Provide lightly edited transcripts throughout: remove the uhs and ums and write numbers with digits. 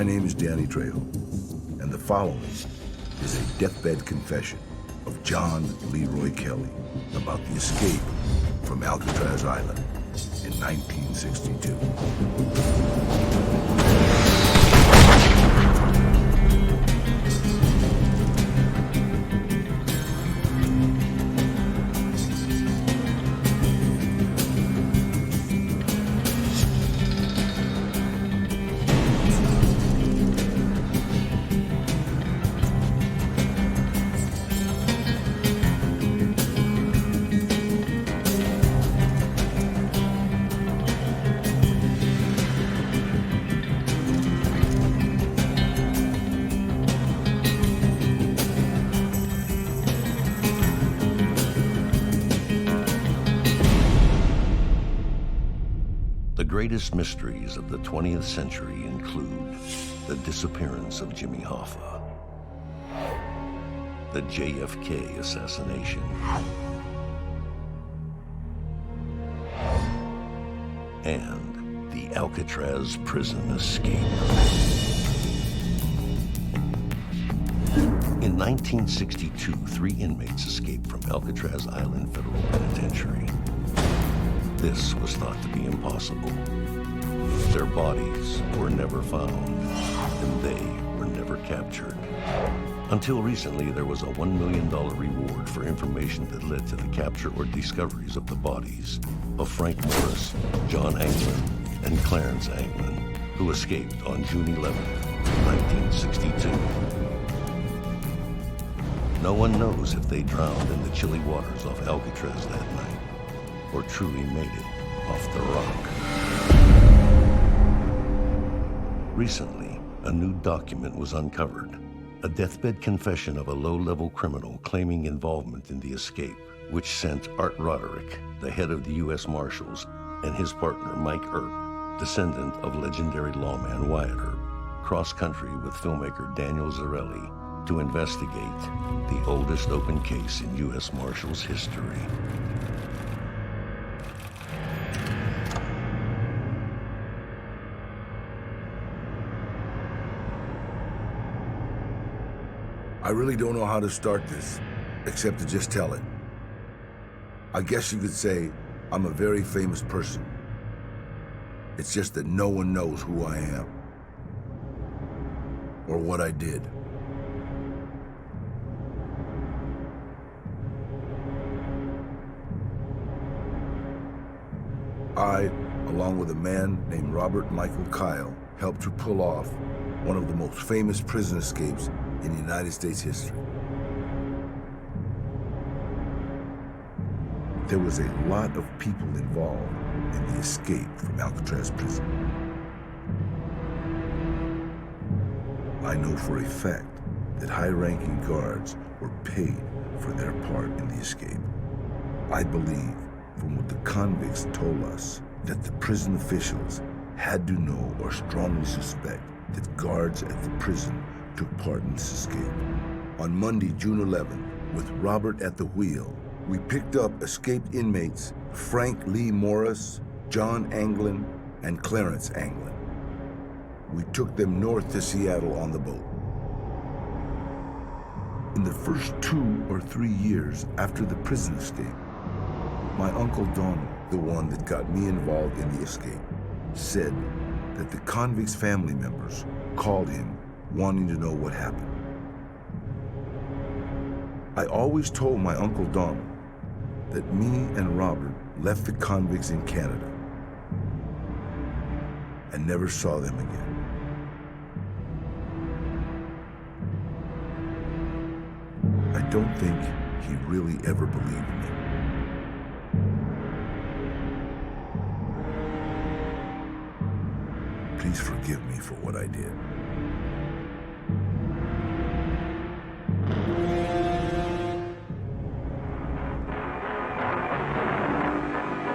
name is Danny Trejo, and the following is a deathbed confession of John Leroy Kelly about the escape from Alcatraz Island in 1962. The greatest mysteries of the 20th century include the disappearance of Jimmy Hoffa, the JFK assassination, and the Alcatraz prison escape. In 1962, 3 inmates escaped from Alcatraz Island Federal Penitentiary. This was thought to be impossible. Their bodies were never found, and they were never captured. Until recently, there was a $1 million reward for information that led to the capture or discoveries of the bodies of Frank Morris, John Anglin, and Clarence Anglin, who escaped on June 11, 1962. No one knows if they drowned in the chilly waters off Alcatraz that night, or truly made it off the rock. Recently, a new document was uncovered, a deathbed confession of a low-level criminal claiming involvement in the escape, which sent Art Roderick, the head of the US Marshals, and his partner Mike Earp, descendant of legendary lawman Wyatt Earp, cross-country with filmmaker Daniel Zarelli to investigate the oldest open case in US Marshals history. I really don't know how to start this, except to just tell it. I guess you could say I'm a very famous person. It's just that no one knows who I am, or what I did. I, along with a man named Robert Michael Kyle, helped to pull off one of the most famous prison escapes in United States history. There was a lot of people involved in the escape from Alcatraz Prison. I know for a fact that high-ranking guards were paid for their part in the escape. I believe, from what the convicts told us, that the prison officials had to know or strongly suspect that guards at the prison took part in this escape. On Monday, June 11th, with Robert at the wheel, we picked up escaped inmates Frank Lee Morris, John Anglin, and Clarence Anglin. We took them north to Seattle on the boat. In the first 2 or 3 years after the prison escape, my Uncle Donald, the one that got me involved in the escape, said that the convicts' family members called him wanting to know what happened. I always told my Uncle Donald that me and Robert left the convicts in Canada and never saw them again. I don't think he really ever believed me. Please forgive me for what I did.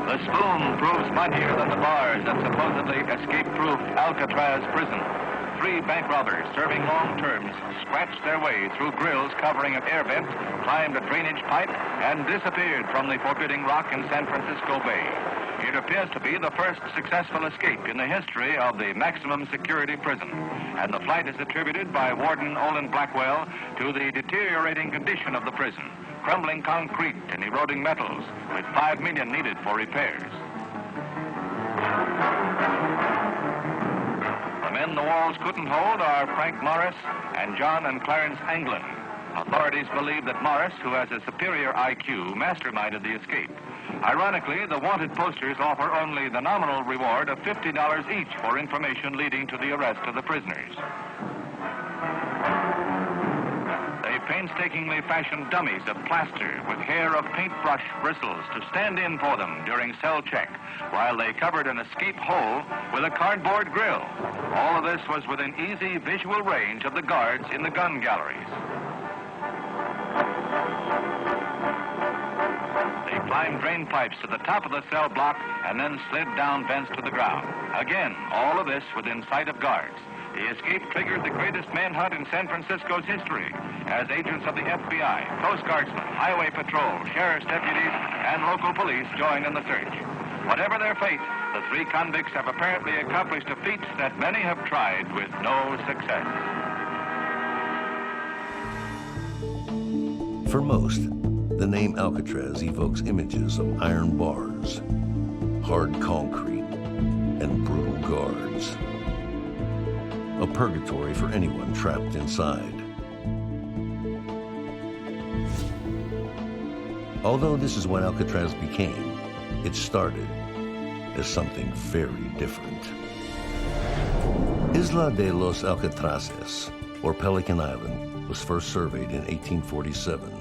The spoon proves mightier than the bars that supposedly escape-proofed Alcatraz prison. 3 bank robbers serving long terms scratched their way through grills covering an air vent, climbed a drainage pipe, and disappeared from the forbidding rock in San Francisco Bay. It appears to be the first successful escape in the history of the maximum security prison, and the flight is attributed by Warden Olin Blackwell to the deteriorating condition of the prison, crumbling concrete and eroding metals, with $5 million needed for repairs. The men the walls couldn't hold are Frank Morris and John and Clarence Anglin. Authorities believe that Morris, who has a superior IQ, masterminded the escape. Ironically, the wanted posters offer only the nominal reward of $50 each for information leading to the arrest of the prisoners. They painstakingly fashioned dummies of plaster with hair of paintbrush bristles to stand in for them during cell check, while they covered an escape hole with a cardboard grill. All of this was within easy visual range of the guards in the gun galleries. They climbed drain pipes to the top of the cell block and then slid down vents to the ground. Again, all of this within sight of guards. The escape triggered the greatest manhunt in San Francisco's history, as agents of the FBI, Coast Guardsmen, Highway Patrol, sheriff's deputies, and local police joined in the search. Whatever their fate, the 3 convicts have apparently accomplished a feat that many have tried with no success. For most, the name Alcatraz evokes images of iron bars, hard concrete, and brutal guards. A purgatory for anyone trapped inside. Although this is what Alcatraz became, it started as something very different. Isla de los Alcatrazes, or Pelican Island, was first surveyed in 1847.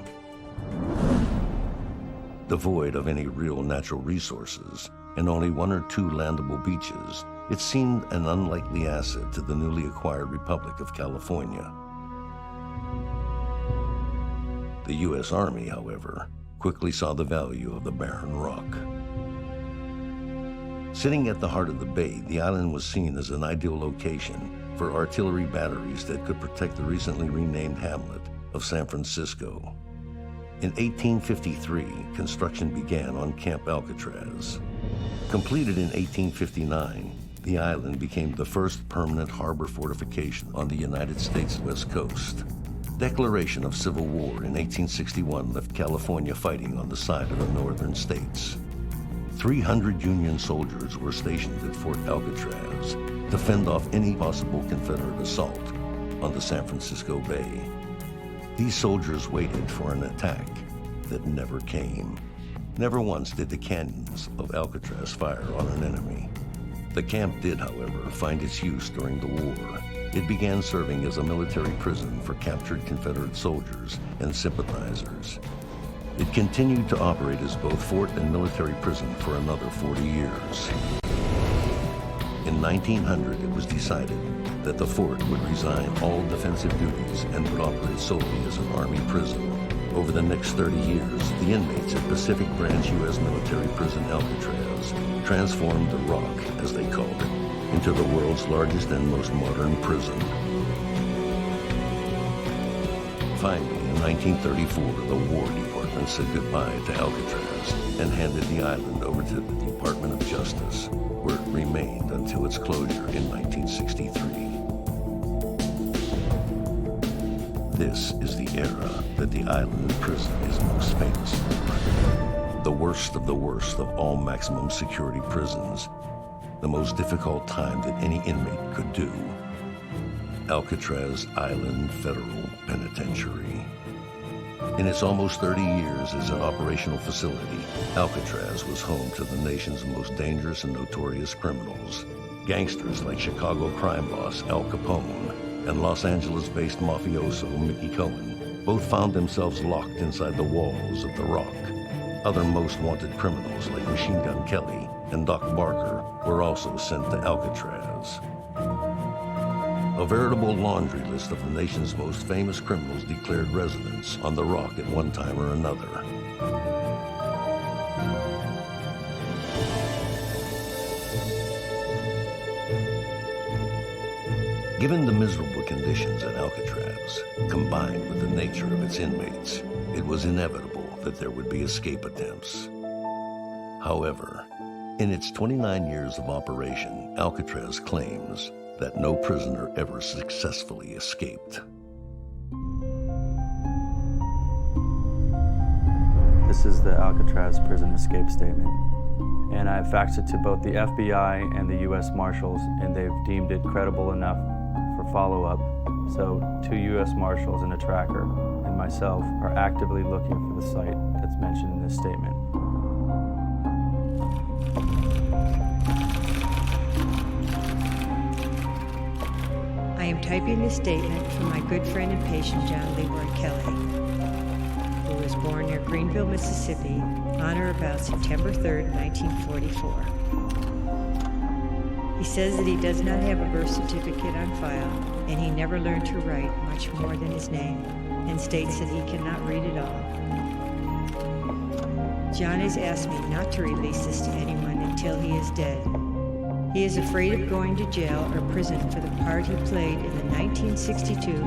Devoid of any real natural resources and only 1 or 2 landable beaches, it seemed an unlikely asset to the newly acquired Republic of California. The U.S. Army, however, quickly saw the value of the barren rock. Sitting at the heart of the bay, the island was seen as an ideal location for artillery batteries that could protect the recently renamed hamlet of San Francisco. In 1853, construction began on Camp Alcatraz. Completed in 1859, the island became the first permanent harbor fortification on the United States West Coast. Declaration of Civil War in 1861 left California fighting on the side of the northern states. 300 Union soldiers were stationed at Fort Alcatraz to fend off any possible Confederate assault on the San Francisco Bay. These soldiers waited for an attack that never came. Never once did the canyons of Alcatraz fire on an enemy. The camp did, however, find its use during the war. It began serving as a military prison for captured Confederate soldiers and sympathizers. It continued to operate as both fort and military prison for another 40 years. In 1900, it was decided that the fort would resign all defensive duties and would operate solely as an Army prison. Over the next 30 years, the inmates at Pacific Branch U.S. Military Prison Alcatraz transformed the Rock, as they called it, into the world's largest and most modern prison. Finally, in 1934, the War Department said goodbye to Alcatraz and handed the island over to the Department of Justice, where it remained until its closure in 1963. This is the era that the island prison is most famous for. The worst of all maximum security prisons. The most difficult time that any inmate could do. Alcatraz Island Federal Penitentiary. In its almost 30 years as an operational facility, Alcatraz was home to the nation's most dangerous and notorious criminals. Gangsters like Chicago crime boss Al Capone and Los Angeles-based mafioso Mickey Cohen both found themselves locked inside the walls of the Rock. Other most wanted criminals like Machine Gun Kelly and Doc Barker were also sent to Alcatraz. A veritable laundry list of the nation's most famous criminals declared residence on the Rock at one time or another. Given the miserable conditions at Alcatraz, combined with the nature of its inmates, it was inevitable that there would be escape attempts. However, in its 29 years of operation, Alcatraz claims that no prisoner ever successfully escaped. This is the Alcatraz Prison escape statement, and I've faxed it to both the FBI and the US Marshals, and they've deemed it credible enough for follow-up. So 2 US Marshals and a tracker and myself are actively looking for the site that's mentioned in this statement. I am typing this statement from my good friend and patient John Leroy Kelly, who was born near Greenville, Mississippi, on or about September 3rd, 1944. He says that he does not have a birth certificate on file, and he never learned to write much more than his name, and states that he cannot read at all. John has asked me not to release this to anyone until he is dead. He is afraid of going to jail or prison for the part he played in the 1962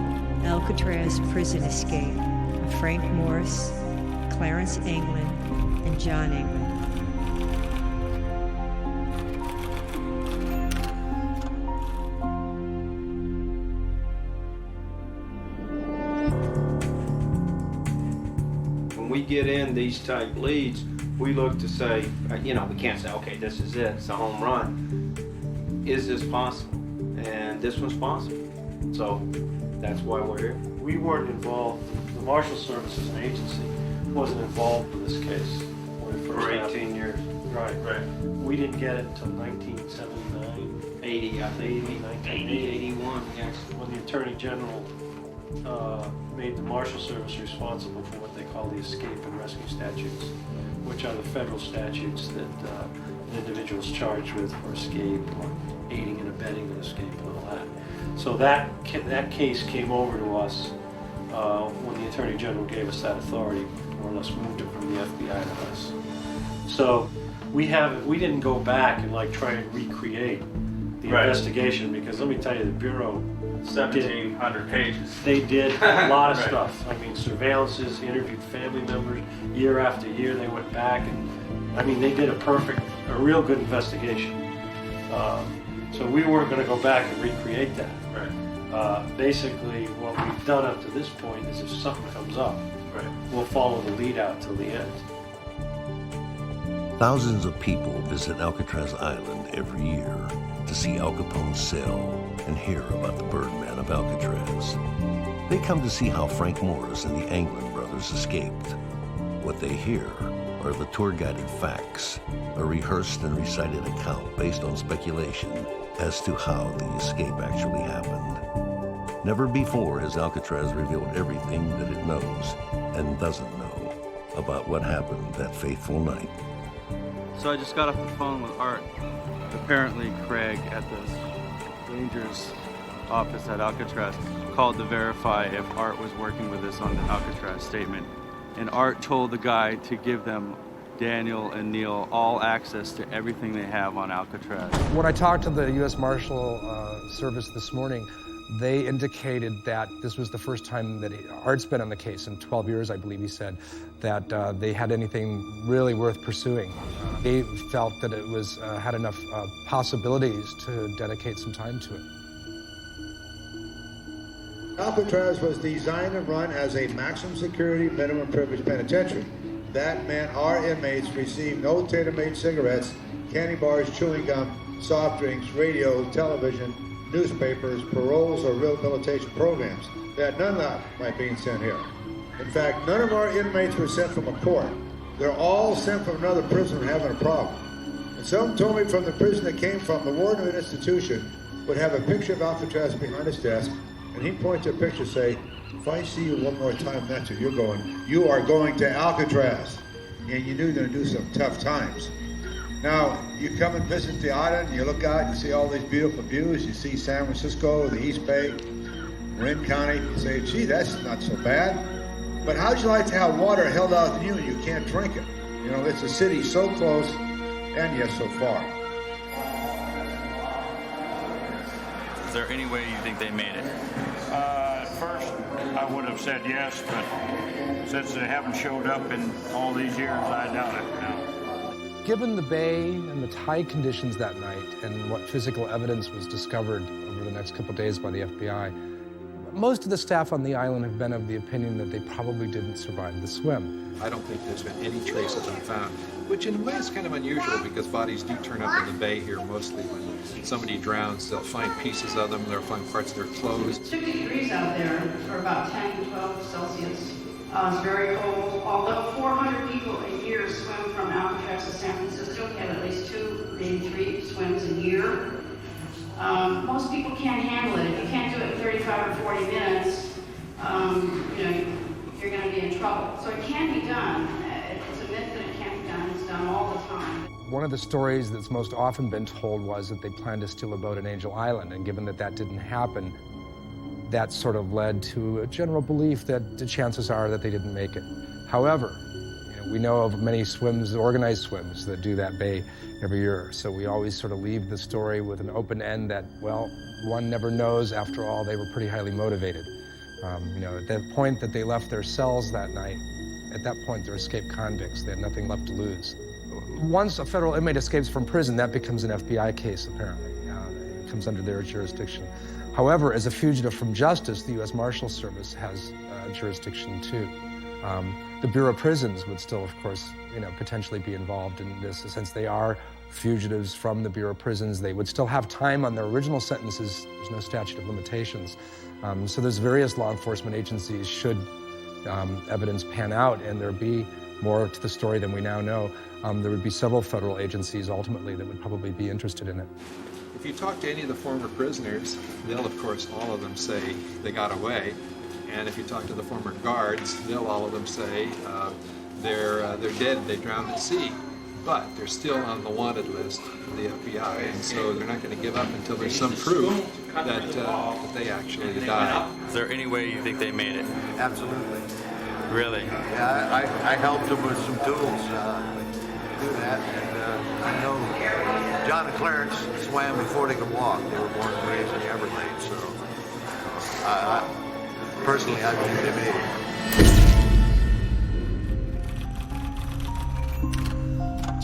Alcatraz prison escape of Frank Morris, Clarence Anglin, and John Anglin. When we get in these type leads, we look to say, we can't say, okay, this is it, it's a home run. Is this possible? And this was possible. So that's why we're here. We weren't involved, the Marshal Service as an agency wasn't involved with this case when it first For 18 happened. years. Right. We didn't get it until 1979, 80, I think. 1980, 81, yes. when the Attorney General made the Marshal Service responsible for what they call the escape and rescue statutes, which are the federal statutes that an individual is charged with for escape or aiding and abetting an escape and all that. So that case came over to us when the Attorney General gave us that authority, more or less moved it from the FBI to us. So we didn't go back and try and recreate the investigation, because let me tell you, the Bureau 1,700 pages. They did a lot of stuff. I mean, surveillances, interviewed family members, year after year they went back, and they did a real good investigation. So we weren't going to go back and recreate that. Basically, what we've done up to this point is if something comes up, we'll follow the lead out till the end. Thousands of people visit Alcatraz Island every year to see Al Capone's cell and hear about the Birdman of Alcatraz. They come to see how Frank Morris and the Anglin brothers escaped. What they hear are the tour-guided facts, a rehearsed and recited account based on speculation as to how the escape actually happened. Never before has Alcatraz revealed everything that it knows and doesn't know about what happened that fateful night. So I just got off the phone with Art. Apparently Craig at the Rangers office at Alcatraz called to verify if Art was working with us on the Alcatraz statement. And Art told the guy to give them, Daniel and Neil, all access to everything they have on Alcatraz. When I talked to the US Marshal Service this morning, they indicated that this was the first time that Art's been on the case in 12 years, I believe he said, that they had anything really worth pursuing. They felt that it was had enough possibilities to dedicate some time to it. Alcatraz was designed and run as a maximum security, minimum privilege penitentiary. That meant our inmates received no tailor-made cigarettes, candy bars, chewing gum, soft drinks, radio, television, newspapers, paroles, or rehabilitation programs. They had none of that by being sent here. In fact, none of our inmates were sent from a court. They're all sent from another prison having a problem. And some told me from the prison they came from, the warden of the institution would have a picture of Alcatraz behind his desk, and he'd point to a picture and say, if I see you one more time, that's where you are going to Alcatraz. And you knew you were going to do some tough times. Now, you come and visit the island, you look out, you see all these beautiful views, you see San Francisco, the East Bay, Marin County, you say, gee, that's not so bad. But how'd you like to have water held out to you and you can't drink it? You know, it's a city so close and yet so far. Is there any way you think they made it? At first, I would have said yes, but since they haven't showed up in all these years, I doubt it now. Given the bay and the tide conditions that night and what physical evidence was discovered over the next couple of days by the FBI, most of the staff on the island have been of the opinion that they probably didn't survive the swim. I don't think there's been any trace of them found, which in a way is kind of unusual because bodies do turn up in the bay here mostly when somebody drowns. They'll find pieces of them, they'll find parts of their clothes. 60 degrees out there for about 10 to 12 Celsius. It's very cold. Although 400 people a year swim from Alcatraz to San Francisco, we have at least 2, maybe 3 swims a year. Most people can't handle it. If you can't do it in 35 or 40 minutes, you're going to be in trouble. So it can be done. It's a myth that it can't be done. It's done all the time. One of the stories that's most often been told was that they planned to steal a boat in Angel Island, and given that that didn't happen, that sort of led to a general belief that the chances are that they didn't make it. However, we know of many swims, organized swims, that do that bay every year. So we always sort of leave the story with an open end that, well, one never knows. After all, they were pretty highly motivated. At that point that they left their cells that night, at that point they're escaped convicts. They had nothing left to lose. Once a federal inmate escapes from prison, that becomes an FBI case, apparently. It comes under their jurisdiction. However, as a fugitive from justice, the US Marshals Service has jurisdiction too. The Bureau of Prisons would still, of course, potentially be involved in this, since they are fugitives from the Bureau of Prisons. They would still have time on their original sentences. There's no statute of limitations. So there's various law enforcement agencies should evidence pan out and there be more to the story than we now know. There would be several federal agencies ultimately that would probably be interested in it. If you talk to any of the former prisoners, they'll, of course, all of them say they got away. And if you talk to the former guards, they'll all of them say they're dead, they drowned at sea. But they're still on the wanted list of the FBI, and so they're not going to give up until there's some proof that they actually died. Is there any way you think they made it? Absolutely. Really? Yeah, I helped them with some tools to do that, and I know John and Clarence swam before they could walk. They were born and raised in the Everglades, so personally, I believe they made it.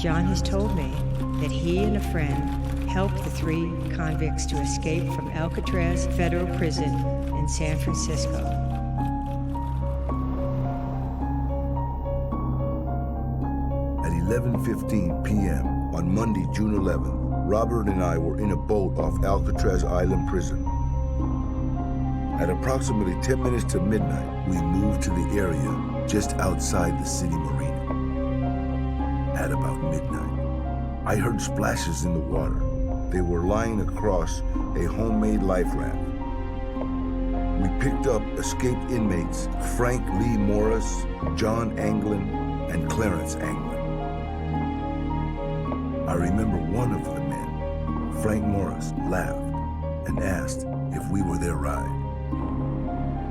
John has told me that he and a friend helped the 3 convicts to escape from Alcatraz Federal Prison in San Francisco. At 11:15 p.m. on Monday, June 11th, Robert and I were in a boat off Alcatraz Island Prison. At approximately 10 minutes to midnight, we moved to the area just outside the city marina. At about midnight, I heard splashes in the water. They were lying across a homemade life raft. We picked up escaped inmates Frank Lee Morris, John Anglin, and Clarence Anglin. I remember one of the men, Frank Morris, laughed and asked if we were their ride.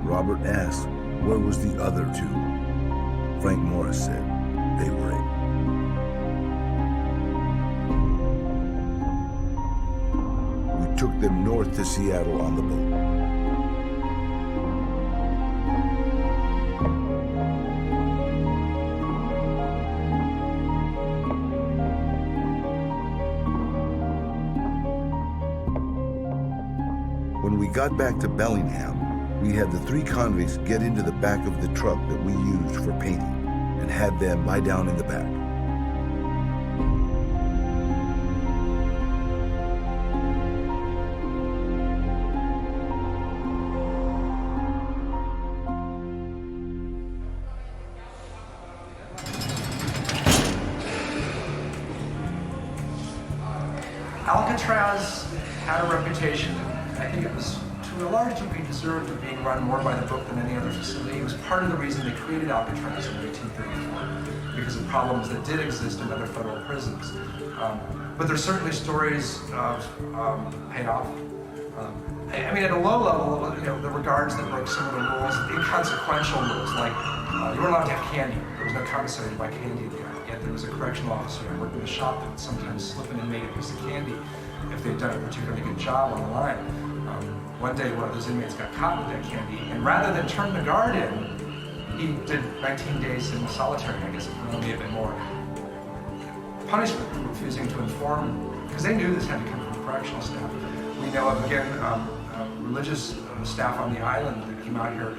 Robert asked where was the other 2. Frank Morris said they were it. We took them north to Seattle on the boat. When we got back to Bellingham, we had the 3 convicts get into the back of the truck that we used for painting and had them lie down in the back. Alcatraz had a reputation. I think it was to a large degree deserved of being run more by the book than any other facility. It was part of the reason they created Alcatraz in 1834, because of problems that did exist in other federal prisons. But there's certainly stories of payoff. I mean, at a low level, there were guards that broke some of the rules, inconsequential rules, like you weren't allowed to have candy. There was no commissary to buy candy there. Yet there was a correctional officer who worked in the shop that would sometimes slip in and make a piece of candy if they'd done a particularly good job on the line. One day, one of those inmates got caught with that candy, and rather than turn the guard in, he did 19 days in solitary, I guess, maybe a bit more. Punishment for refusing to inform, because they knew this had to come from correctional staff. We know of, again, religious staff on the island that came out here,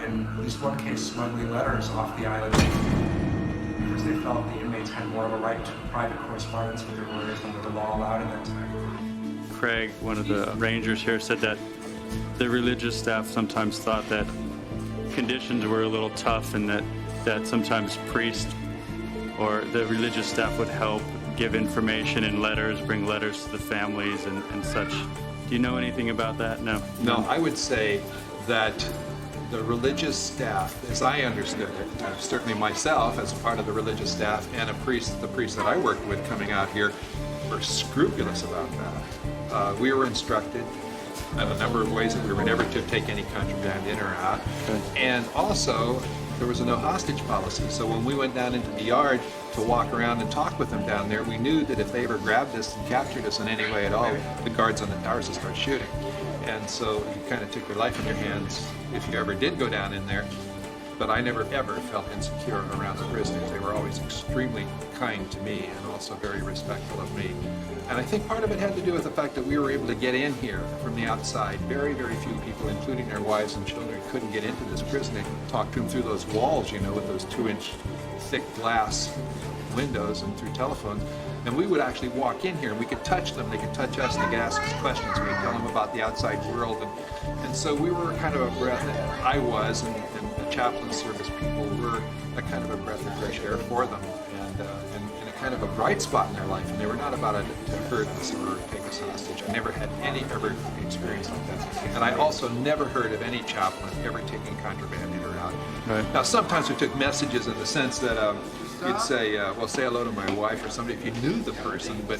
in at least one case, smuggling letters off the island because they felt the inmates had more of a right to private correspondence with their lawyers than what the law allowed in that time. Craig, one of the rangers here, said that the religious staff sometimes thought that conditions were a little tough and that sometimes priests or the religious staff would help give information in letters, bring letters to the families and such. Do you know anything about that? No? No, I would say that the religious staff, as I understood it, certainly myself as a part of the religious staff and the priest that I worked with coming out here, were scrupulous about that. We were instructed in a number of ways that we were never to take any contraband in or out. Okay. And also, there was a no hostage policy. So when we went down into the yard to walk around and talk with them down there, we knew that if they ever grabbed us and captured us in any way at all, the guards on the towers would start shooting. And so you kind of took your life in your hands if you ever did go down in there. But I never ever felt insecure around the prisoners. They were always extremely kind to me and also very respectful of me. And I think part of it had to do with the fact that we were able to get in here from the outside. Very, very few people, including their wives and children, couldn't get into this prison. They talked to them through those walls, you know, with those 2-inch thick glass windows and through telephones. And we would actually walk in here and we could touch them, they could touch us, they could ask us questions, we could tell them about the outside world. And so we were kind of a breath, I was, and the chaplain service people were a kind of a breath of fresh air for them and a kind of a bright spot in their life. And they were not about to hurt us or take us hostage. I never had any ever experience like that. And I also never heard of any chaplain ever taking contraband in or out. Right. Now, sometimes we took messages in the sense that you'd say, well, say hello to my wife or somebody if you knew the person, but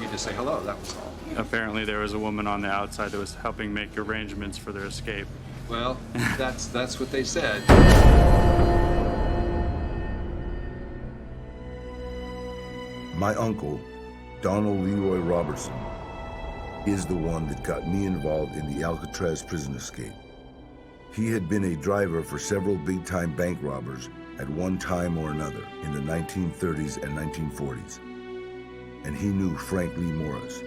you just say hello, that was all. Apparently there was a woman on the outside that was helping make arrangements for their escape. Well, that's what they said. My uncle, Donald Leroy Robertson, is the one that got me involved in the Alcatraz prison escape. He had been a driver for several big-time bank robbers at one time or another in the 1930s and 1940s. And he knew Frank Lee Morris.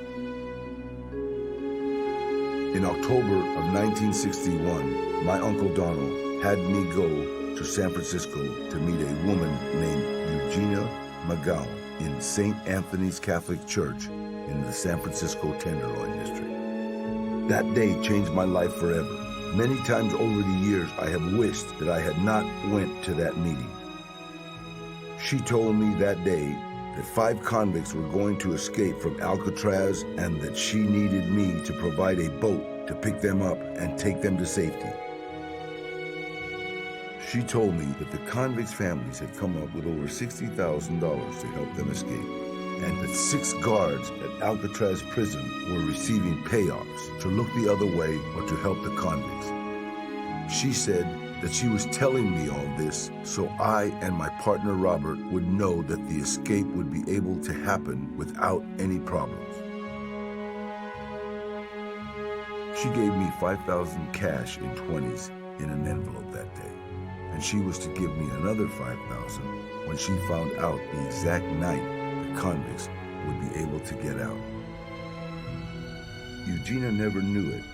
In October of 1961, my Uncle Donald had me go to San Francisco to meet a woman named Eugenia McGowan in St. Anthony's Catholic Church in the San Francisco Tenderloin District. That day changed my life forever. Many times over the years, I have wished that I had not went to that meeting. She told me that day that 5 convicts were going to escape from Alcatraz and that she needed me to provide a boat to pick them up and take them to safety. She told me that the convicts' families had come up with over $60,000 to help them escape, and that 6 guards at Alcatraz Prison were receiving payoffs to look the other way or to help the convicts. She said that she was telling me all this so I and my partner Robert would know that the escape would be able to happen without any problems. She gave me $5,000 cash in 20s in an envelope that day, and she was to give me another $5,000 when she found out the exact night the convicts would be able to get out. Eugenia never knew it,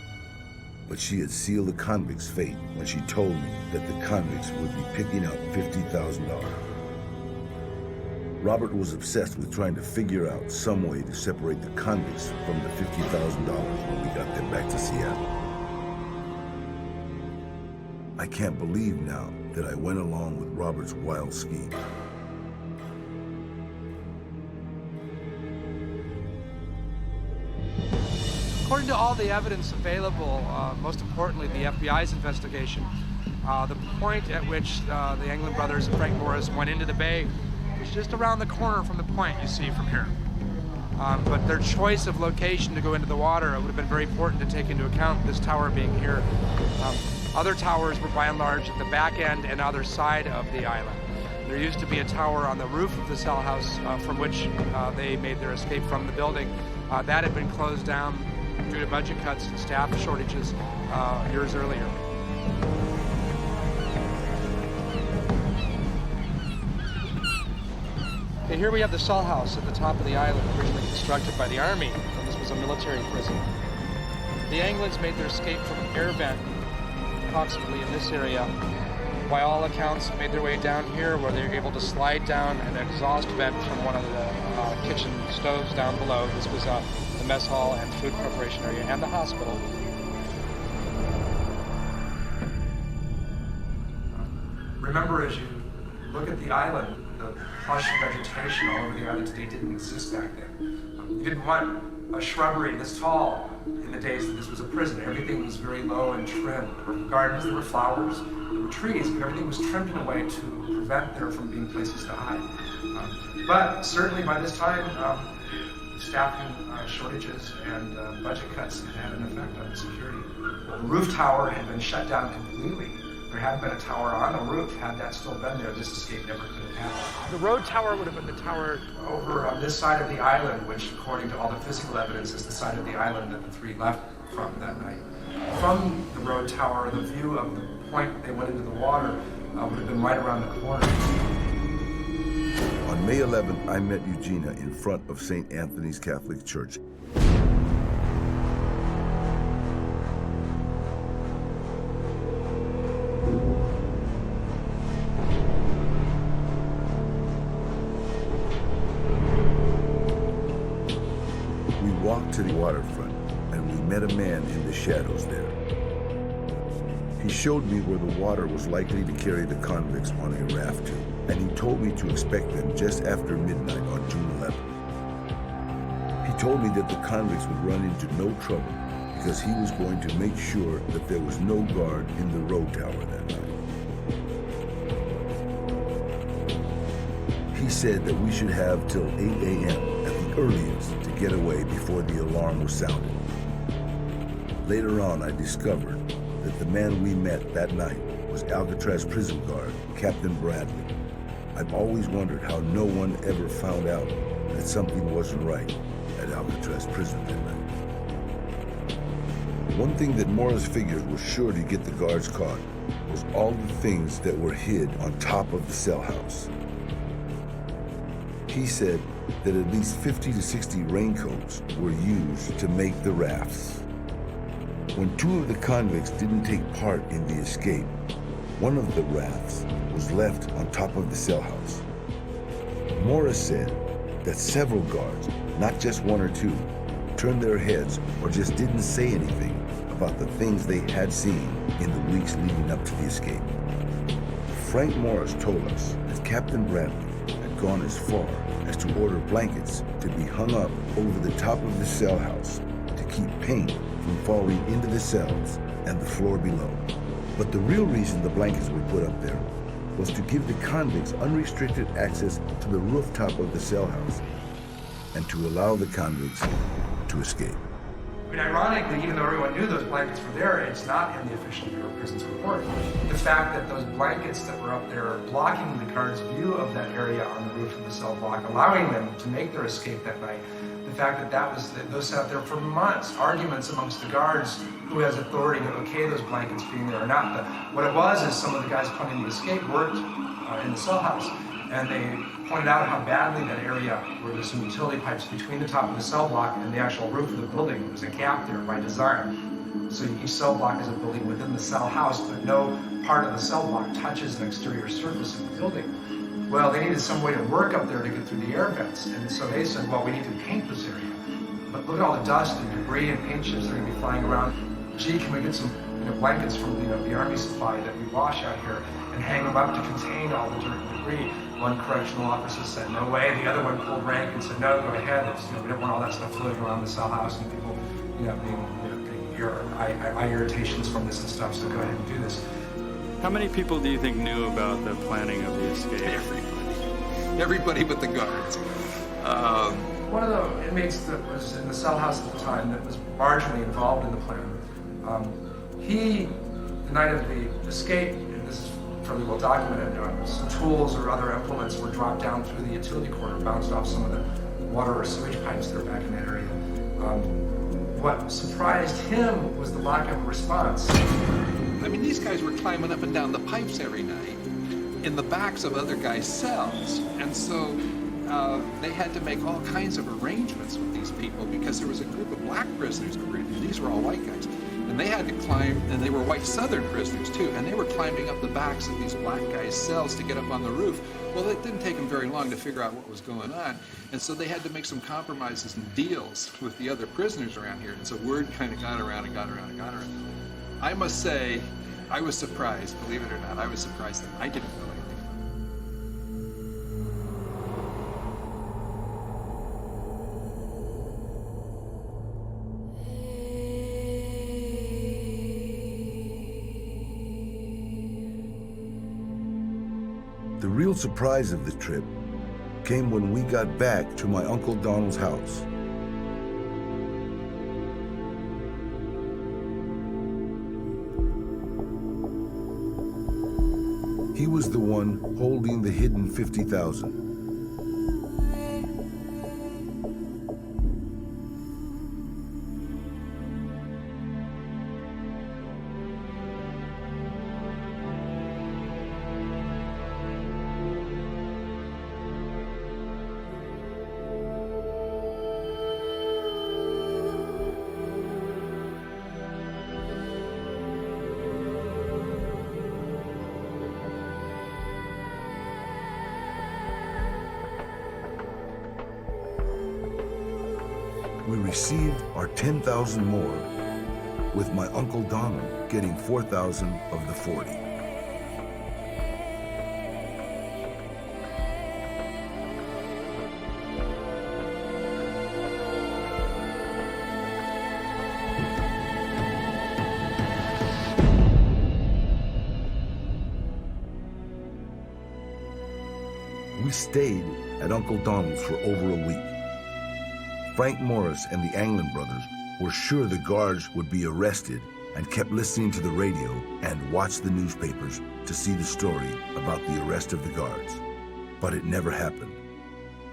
but she had sealed the convicts' fate when she told me that the convicts would be picking up $50,000. Robert was obsessed with trying to figure out some way to separate the convicts from the $50,000 when we got them back to Seattle. I can't believe now that I went along with Robert's wild scheme. According to all the evidence available, most importantly the FBI's investigation, the point at which the Anglin brothers and Frank Morris went into the bay was just around the corner from the point you see from here. But their choice of location to go into the water would have been very important to take into account, this tower being here. Other towers were by and large at the back end and other side of the island. There used to be a tower on the roof of the cell house from which they made their escape from the building. That had been closed down due to budget cuts and staff shortages years earlier. Okay, here we have the cell house at the top of the island, originally constructed by the Army, and this was a military prison. The Anglins made their escape from an air vent approximately in this area. By all accounts, made their way down here where they were able to slide down an exhaust vent from one of the kitchen stoves down below. This was the mess hall and food preparation area and the hospital. Remember, as you look at the island, the plush vegetation all over the island today didn't exist back then. You didn't want a shrubbery this tall in the days that this was a prison. Everything was very low and trimmed. There were gardens, there were flowers, there were trees, but everything was trimmed in a way to prevent there from being places to hide. But certainly by this time, staffing shortages and budget cuts had an effect on security. The roof tower had been shut down completely. There hadn't been a tower on the roof. Had that still been there, this escape never could have happened. The road tower would have been the tower over on this side of the island, which according to all the physical evidence is the side of the island that the three left from that night. From the road tower, the view of the point they went into the water would have been right around the corner. On May 11th, I met Eugenia in front of St. Anthony's Catholic Church. We walked to the waterfront, and we met a man in the shadows there. He showed me where the water was likely to carry the convicts on a raft to, and he told me to expect them just after midnight on June 11th. He told me that the convicts would run into no trouble because he was going to make sure that there was no guard in the road tower that night. He said that we should have till 8 a.m. at the earliest to get away before the alarm was sounded. Later on, I discovered that the man we met that night was Alcatraz Prison guard Captain Bradley. I've always wondered how no one ever found out that something wasn't right at Alcatraz Prison that night. One thing that Morris figured was sure to get the guards caught was all the things that were hid on top of the cell house. He said that at least 50 to 60 raincoats were used to make the rafts. When two of the convicts didn't take part in the escape, one of the rafts was left on top of the cell house. Morris said that several guards, not just one or two, turned their heads or just didn't say anything about the things they had seen in the weeks leading up to the escape. Frank Morris told us that Captain Bradley had gone as far as to order blankets to be hung up over the top of the cell house to keep paint from falling into the cells and the floor below. But the real reason the blankets were put up there was to give the convicts unrestricted access to the rooftop of the cell house and to allow the convicts to escape. I mean, ironically, even though everyone knew those blankets were there, it's not in the official Bureau of Prisons report. The fact that those blankets that were up there are blocking the guards' view of that area on the roof of the cell block, allowing them to make their escape that night. The fact that those sat there for months, arguments amongst the guards, who has authority to okay those blankets being there or not. But what it was is some of the guys planning to escape worked in the cell house, and they pointed out how badly that area where there's some utility pipes between the top of the cell block and the actual roof of the building. There's a gap there by design. So each cell block is a building within the cell house, but no part of the cell block touches an exterior surface of the building. Well, they needed some way to work up there to get through the air vents, and so they said, well, we need to paint this area. But look at all the dust and debris and paint chips that are going to be flying around. Gee, can we get some blankets from the Army supply that we wash out here and hang them up to contain all the dirt and debris? One correctional officer said, no way. The other one pulled rank and said, no, go ahead. We don't want all that stuff floating around the cell house and people getting eye irritations from this and stuff, so go ahead and do this. How many people do you think knew about the planning of the escape? Everybody but the guards. One of the inmates that was in the cell house at the time that was marginally involved in the plan, the night of the escape, and this is fairly well documented, some tools or other implements were dropped down through the utility cord and bounced off some of the water or sewage pipes that are back in that area. What surprised him was the lack of response. I mean, these guys were climbing up and down the pipes every night in the backs of other guys' cells. And so they had to make all kinds of arrangements with these people because there was a group of black prisoners over here. These were all white guys. And they had to climb, and they were white Southern prisoners too, and they were climbing up the backs of these black guys' cells to get up on the roof. Well, it didn't take them very long to figure out what was going on, and so they had to make some compromises and deals with the other prisoners around here, and so word kind of got around and got around and got around. I must say, I was surprised, believe it or not, I was surprised that I didn't know anything. The real surprise of the trip came when we got back to my Uncle Donald's house. He was the one holding the hidden 50,000. We received our 10,000 more, with my Uncle Donald getting 4,000 of the 40. We stayed at Uncle Donald's for over a week. Frank Morris and the Anglin brothers were sure the guards would be arrested and kept listening to the radio and watched the newspapers to see the story about the arrest of the guards. But it never happened.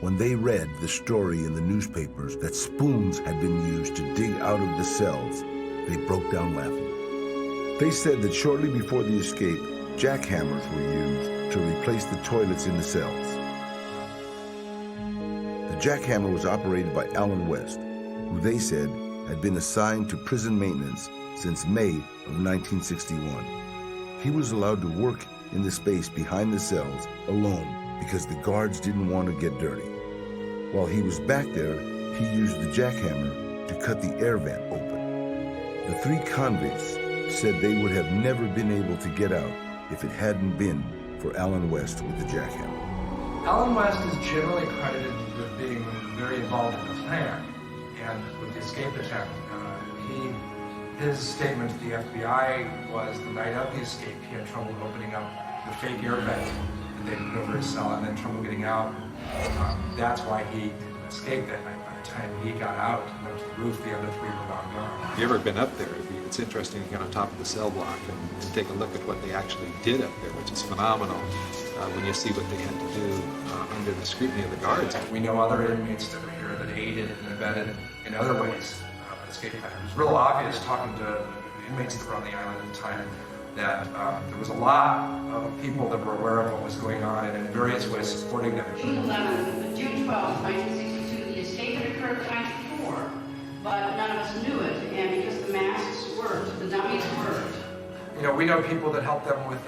When they read the story in the newspapers that spoons had been used to dig out of the cells, they broke down laughing. They said that shortly before the escape, jackhammers were used to replace the toilets in the cells. The jackhammer was operated by Alan West, who they said had been assigned to prison maintenance since May of 1961. He was allowed to work in the space behind the cells alone because the guards didn't want to get dirty. While he was back there, he used the jackhammer to cut the air vent open. The 3 convicts said they would have never been able to get out if it hadn't been for Alan West with the jackhammer. Alan West is generally credited with being very involved in the plan and with the escape attempt. His statement to the FBI was the night of the escape, he had trouble opening up the fake air vent that they put over his cell and then trouble getting out. That's why he escaped that night. By the time he got out and went to the roof, the other 3 were long gone. If you've ever been up there, it's interesting to get on top of the cell block and take a look at what they actually did up there, which is phenomenal when you see what they had to do under the scrutiny of the guards. We know other inmates that were here that aided and abetted in other ways escape. It was real obvious talking to inmates that were on the island at the time that there was a lot of people that were aware of what was going on and in various ways supporting them. June 11th, June 12th, 1962, the escape had occurred times before, but none of us knew it, and because the masks worked, the dummies worked. You know, we know people that help them with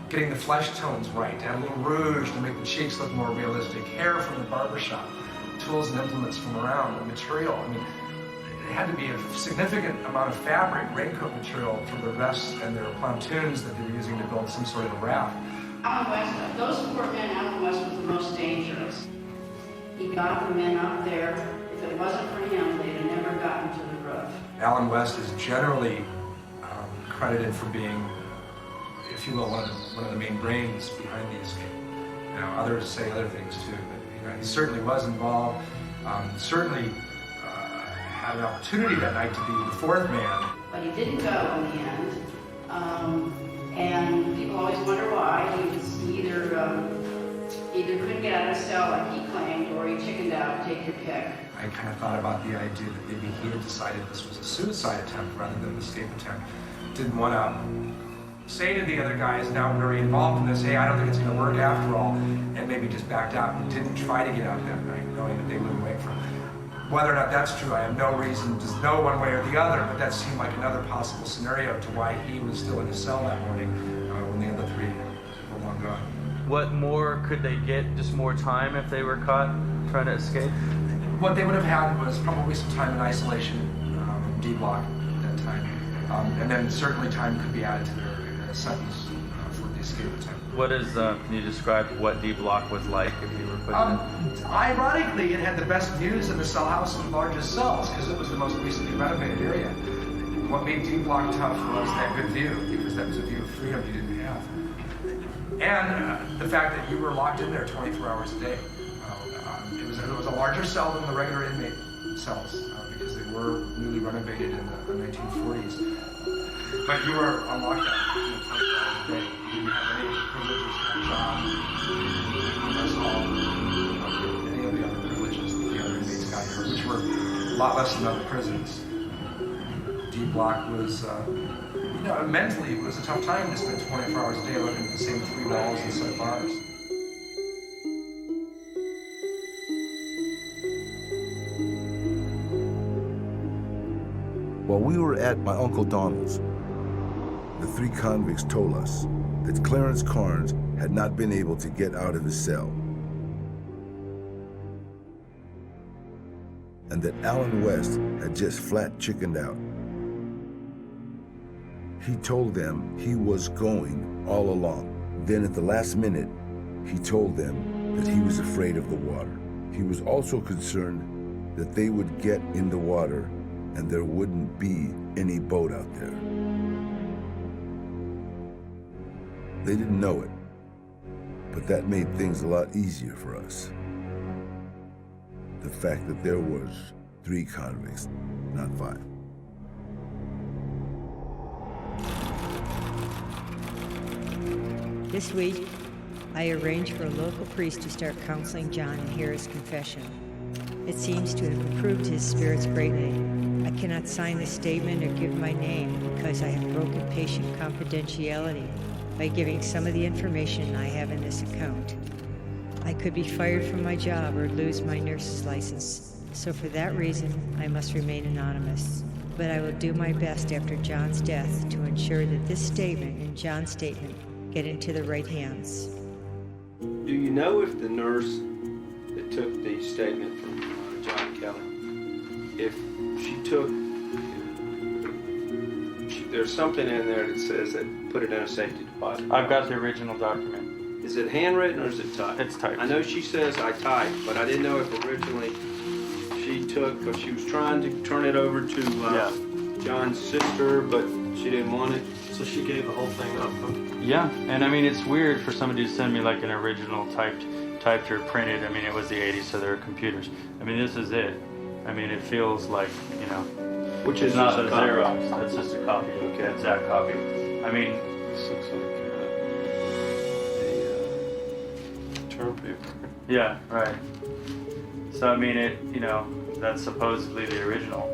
getting the flesh tones right, add a little rouge to make the cheeks look more realistic, hair from the barbershop, tools and implements from around, the material. I mean, it had to be a significant amount of fabric, raincoat material for the vests and their pontoons that they were using to build some sort of a raft. Alan West, those 4 men, Alan West was the most dangerous. He got the men up there. If it wasn't for him, they'd have never gotten to the roof. Alan West is generally credited for being, if you will, one of the main brains behind the escape. You know, others say other things too, but he certainly was involved. Certainly had an opportunity that night to be the 4th man. But he didn't go in the end, and people always wonder why. He either couldn't get out of the cell like he claimed, or he chickened out, take your pick. I kind of thought about the idea that maybe he had decided this was a suicide attempt rather than an escape attempt. Didn't want to say to the other guys now very involved in this, hey, I don't think it's going to work after all, and maybe just backed out and didn't try to get out that night, knowing that they wouldn't wait for him. Whether or not that's true, I have no reason to know one way or the other, but that seemed like another possible scenario to why he was still in his cell that morning when the other three were long gone. What more could they get? Just more time if they were caught trying to escape? What they would have had was probably some time in isolation, D block at that time, and then certainly time could be added to their sentence for the escape attempt. What is, can you describe what D block was like if you were put in? Ironically, it had the best views in the cell house and largest cells because it was the most recently renovated area. What made D block tough was that good view, because that was a view of freedom you didn't have. And the fact that you were locked in there 24 hours a day. It was a larger cell than the regular inmate cells because they were newly renovated in the 1940s. But you were on lockdown 24 hours a day. You didn't have any privileges at job, mess hall, any of the other privileges that the other inmates got here, which were a lot less than other prisons. D block was, mentally it was a tough time to spend 24 hours a day looking at the same three walls and set bars. While we were at my Uncle Donald's, the three convicts told us that Clarence Carnes had not been able to get out of his cell, and that Alan West had just flat chickened out. He told them he was going all along. Then at the last minute, he told them that he was afraid of the water. He was also concerned that they would get in the water and there wouldn't be any boat out there. They didn't know it, but that made things a lot easier for us. The fact that there was 3 convicts, not 5. This week, I arranged for a local priest to start counseling John and hear his confession. It seems to have improved his spirits greatly. I cannot sign the statement or give my name because I have broken patient confidentiality by giving some of the information I have in this account. I could be fired from my job or lose my nurse's license, so for that reason, I must remain anonymous. But I will do my best after John's death to ensure that this statement and John's statement get into the right hands. Do you know if the nurse that took the statement from John Kelly, if she took, there's something in there that says that put it in a safety deposit? I've got the original document. Is it handwritten or is it typed? It's typed. I know she says I typed, but I didn't know if originally she took, because she was trying to turn it over to John's sister, but she didn't want it. So she gave the whole thing up. Yeah, and I mean, it's weird for somebody to send me like an original typed or printed. I mean, it was the 80s, so there were computers. I mean, this is it. I mean, it feels like, which is is not a just a copy. Xerox. That's just a copy. Okay, it's that copy. I mean, This looks like a term paper. yeah, right. So I mean, that's supposedly the original.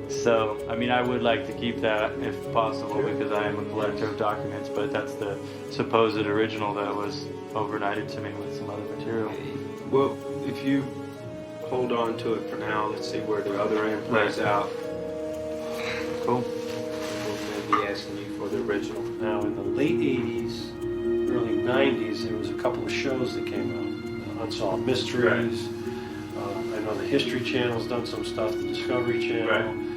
So, I mean, I would like to keep that if possible because I am a collector of documents, but that's the supposed original that was overnighted to me with some other material. Well, if you hold on to it for now, let's see where the other end plays out. Cool. We'll maybe asking you for the original. Now, in the late 80s, early 90s, there was a couple of shows that came out. Unsolved Mysteries. I know the History Channel's done some stuff, the Discovery Channel. Right.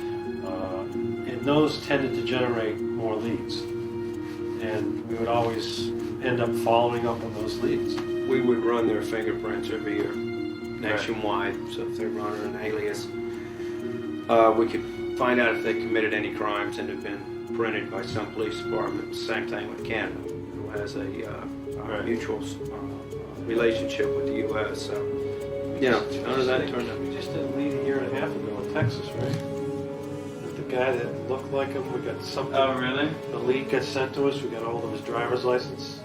And those tended to generate more leads. And we would always end up following up on those leads. We would run their fingerprints every year, nationwide. So if they run an alias, we could find out if they committed any crimes and have been printed by some police department. Same thing with Canada, who has a mutual relationship with the U.S. So, none of that turned up. We just did a lead a year and a half ago in Texas, right? With the guy that looked like him, we got something. Oh, really? The lead got sent to us. We got all of his driver's license.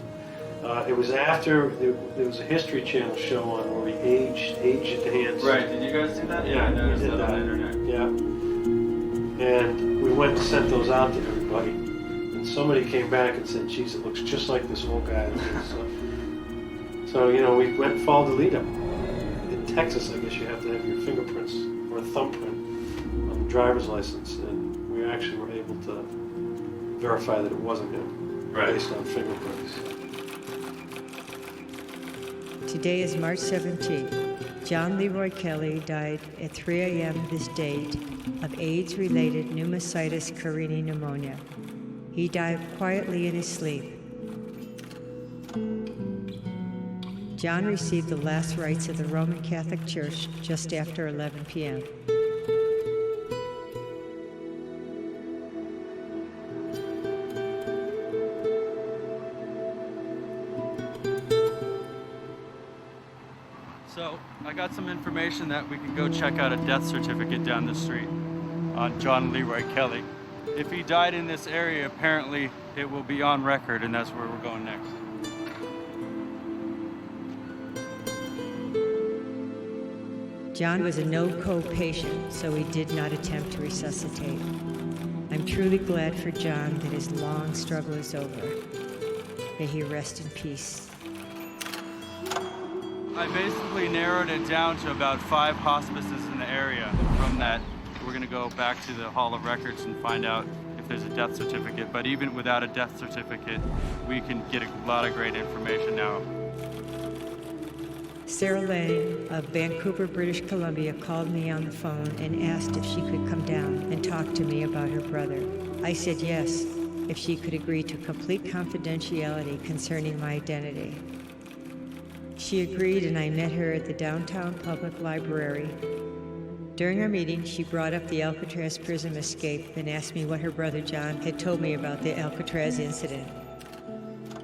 It was after there was a History Channel show on where we aged enhanced. Right, did you guys do that? Yeah, I noticed we did that on the internet. Yeah. And we went and sent those out to everybody. And somebody came back and said, geez, it looks just like this old guy. So we went and followed the lead up. In Texas, I guess you have to have your fingerprints or a thumbprint on the driver's license. And we actually were able to verify that it wasn't him based on fingerprints. Today is March 17th. John Leroy Kelly died at 3 a.m. this date of AIDS-related pneumocystis carinii pneumonia. He died quietly in his sleep. John received the last rites of the Roman Catholic Church just after 11 p.m. So, I got some information that we can go check out a death certificate down the street on John Leroy Kelly. If he died in this area, apparently it will be on record, and that's where we're going next. John was a no-code patient, so we did not attempt to resuscitate. I'm truly glad for John that his long struggle is over. May he rest in peace. I basically narrowed it down to about 5 hospices in the area. From that, we're going to go back to the Hall of Records and find out if there's a death certificate. But even without a death certificate, we can get a lot of great information now. Sarah Lane of Vancouver, British Columbia called me on the phone and asked if she could come down and talk to me about her brother. I said yes, if she could agree to complete confidentiality concerning my identity. She agreed, and I met her at the downtown public library. During our meeting, she brought up the Alcatraz Prison escape and asked me what her brother John had told me about the Alcatraz incident.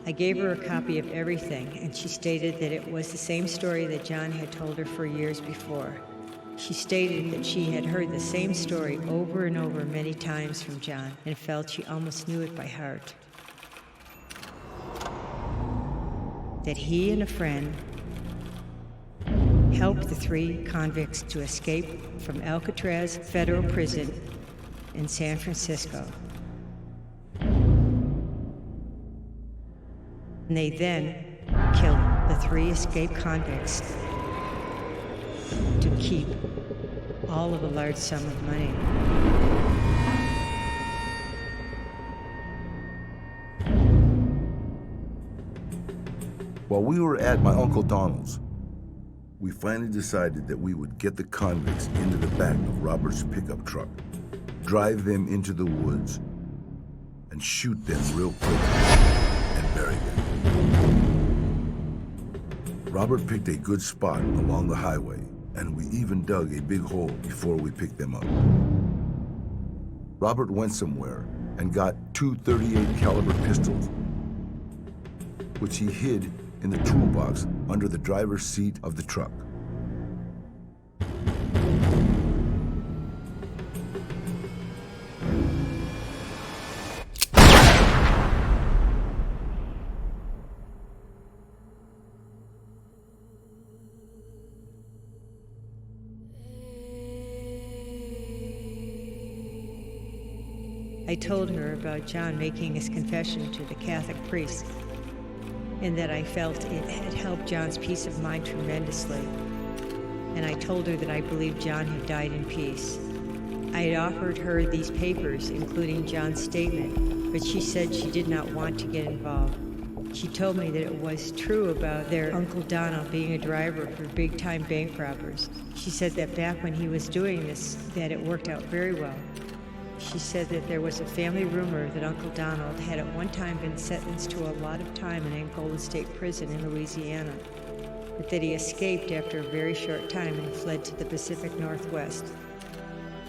I gave her a copy of everything, and she stated that it was the same story that John had told her for years before. She stated that she had heard the same story over and over many times from John and felt she almost knew it by heart. That he and a friend helped the 3 convicts to escape from Alcatraz Federal Prison in San Francisco. And they then killed the 3 escaped convicts to keep all of a large sum of money. While we were at my Uncle Donald's, we finally decided that we would get the convicts into the back of Robert's pickup truck, drive them into the woods, and shoot them real quick and bury them. Robert picked a good spot along the highway, and we even dug a big hole before we picked them up. Robert went somewhere and got 2 .38 caliber pistols, which he hid in the toolbox under the driver's seat of the truck. I told her about John making his confession to the Catholic priest, and that I felt it had helped John's peace of mind tremendously. And I told her that I believed John had died in peace. I had offered her these papers, including John's statement, but she said she did not want to get involved. She told me that it was true about their Uncle Donald being a driver for big-time bank robbers. She said that back when he was doing this, that it worked out very well. She said that there was a family rumor that Uncle Donald had at one time been sentenced to a lot of time in Anglin State Prison in Louisiana, but that he escaped after a very short time and fled to the Pacific Northwest.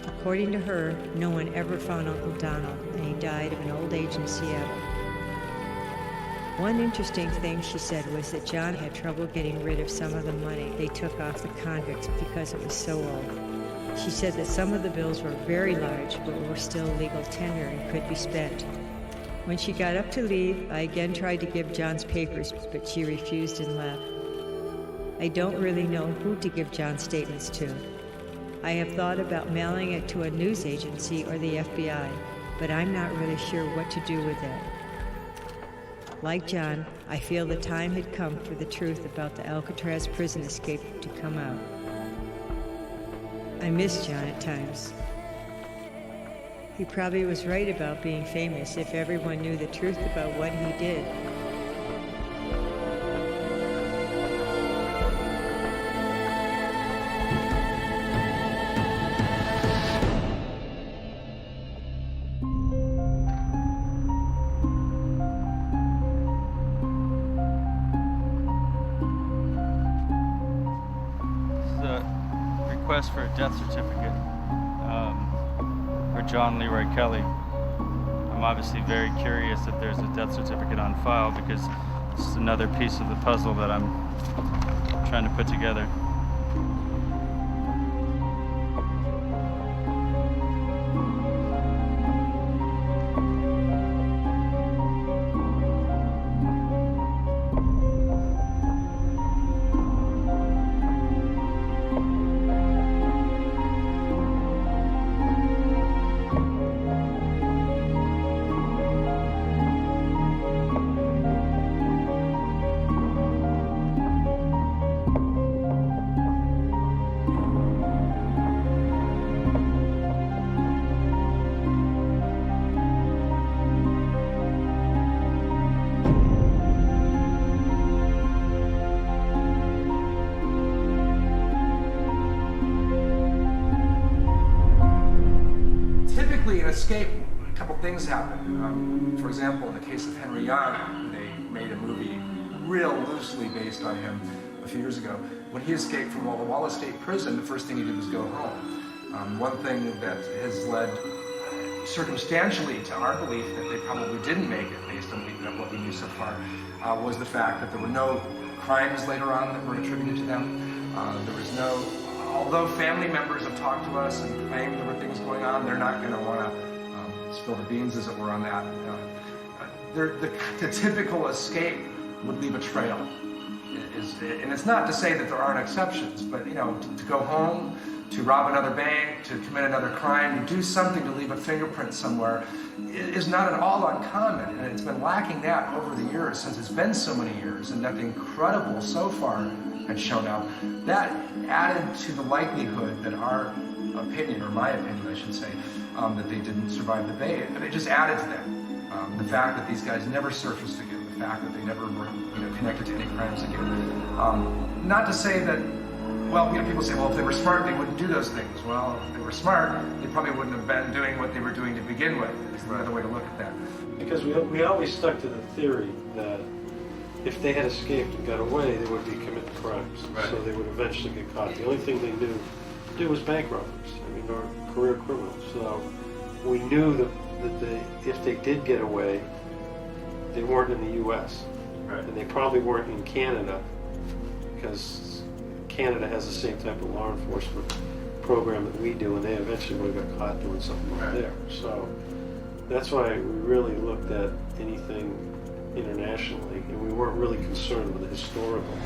According to her, no one ever found Uncle Donald, and he died of an old age in Seattle. One interesting thing she said was that John had trouble getting rid of some of the money they took off the convicts because it was so old. She said that some of the bills were very large, but were still legal tender and could be spent. When she got up to leave, I again tried to give John's papers, but she refused and left. I don't really know who to give John's statements to. I have thought about mailing it to a news agency or the FBI, but I'm not really sure what to do with it. Like John, I feel the time had come for the truth about the Alcatraz prison escape to come out. I miss John at times. He probably was right about being famous if everyone knew the truth about what he did. Request for a death certificate for John Leroy Kelly. I'm obviously very curious if there's a death certificate on file because this is another piece of the puzzle that I'm trying to put together. Escape, a couple things happen. For example, in the case of Henry Young, they made a movie real loosely based on him a few years ago. When he escaped from Walla Walla State Prison, the first thing he did was go home. One thing that has led circumstantially to our belief that they probably didn't make it, based on what we knew so far, was the fact that there were no crimes later on that were attributed to them. There was no... Although family members have talked to us and claimed there were things going on, they're not going to want to spill the beans, as it were, on that. The typical escape would leave a trail. And it's not to say that there aren't exceptions, but to go home, to rob another bank, to commit another crime, to do something to leave a fingerprint somewhere is not at all uncommon. And it's been lacking that over the years, since it's been so many years, and nothing credible so far had shown up. That added to the likelihood that our opinion, or my opinion I should say, that they didn't survive the bay. And it just added to that. The fact that these guys never surfaced again, the fact that they never were connected to any crimes again. Not to say that, well, people say, well, if they were smart, they wouldn't do those things. Well, if they were smart, they probably wouldn't have been doing what they were doing to begin with. Is another way to look at that. Because we always stuck to the theory that if they had escaped and got away, they would be committing crimes. Right. So they would eventually get caught. The only thing they knew to do was bank robbers. Or career criminals. So we knew that if they did get away, they weren't in the U.S. Right. And they probably weren't in Canada, because Canada has the same type of law enforcement program that we do, and they eventually would have got caught doing something over there. So that's why we really looked at anything internationally, and we weren't really concerned with the historical.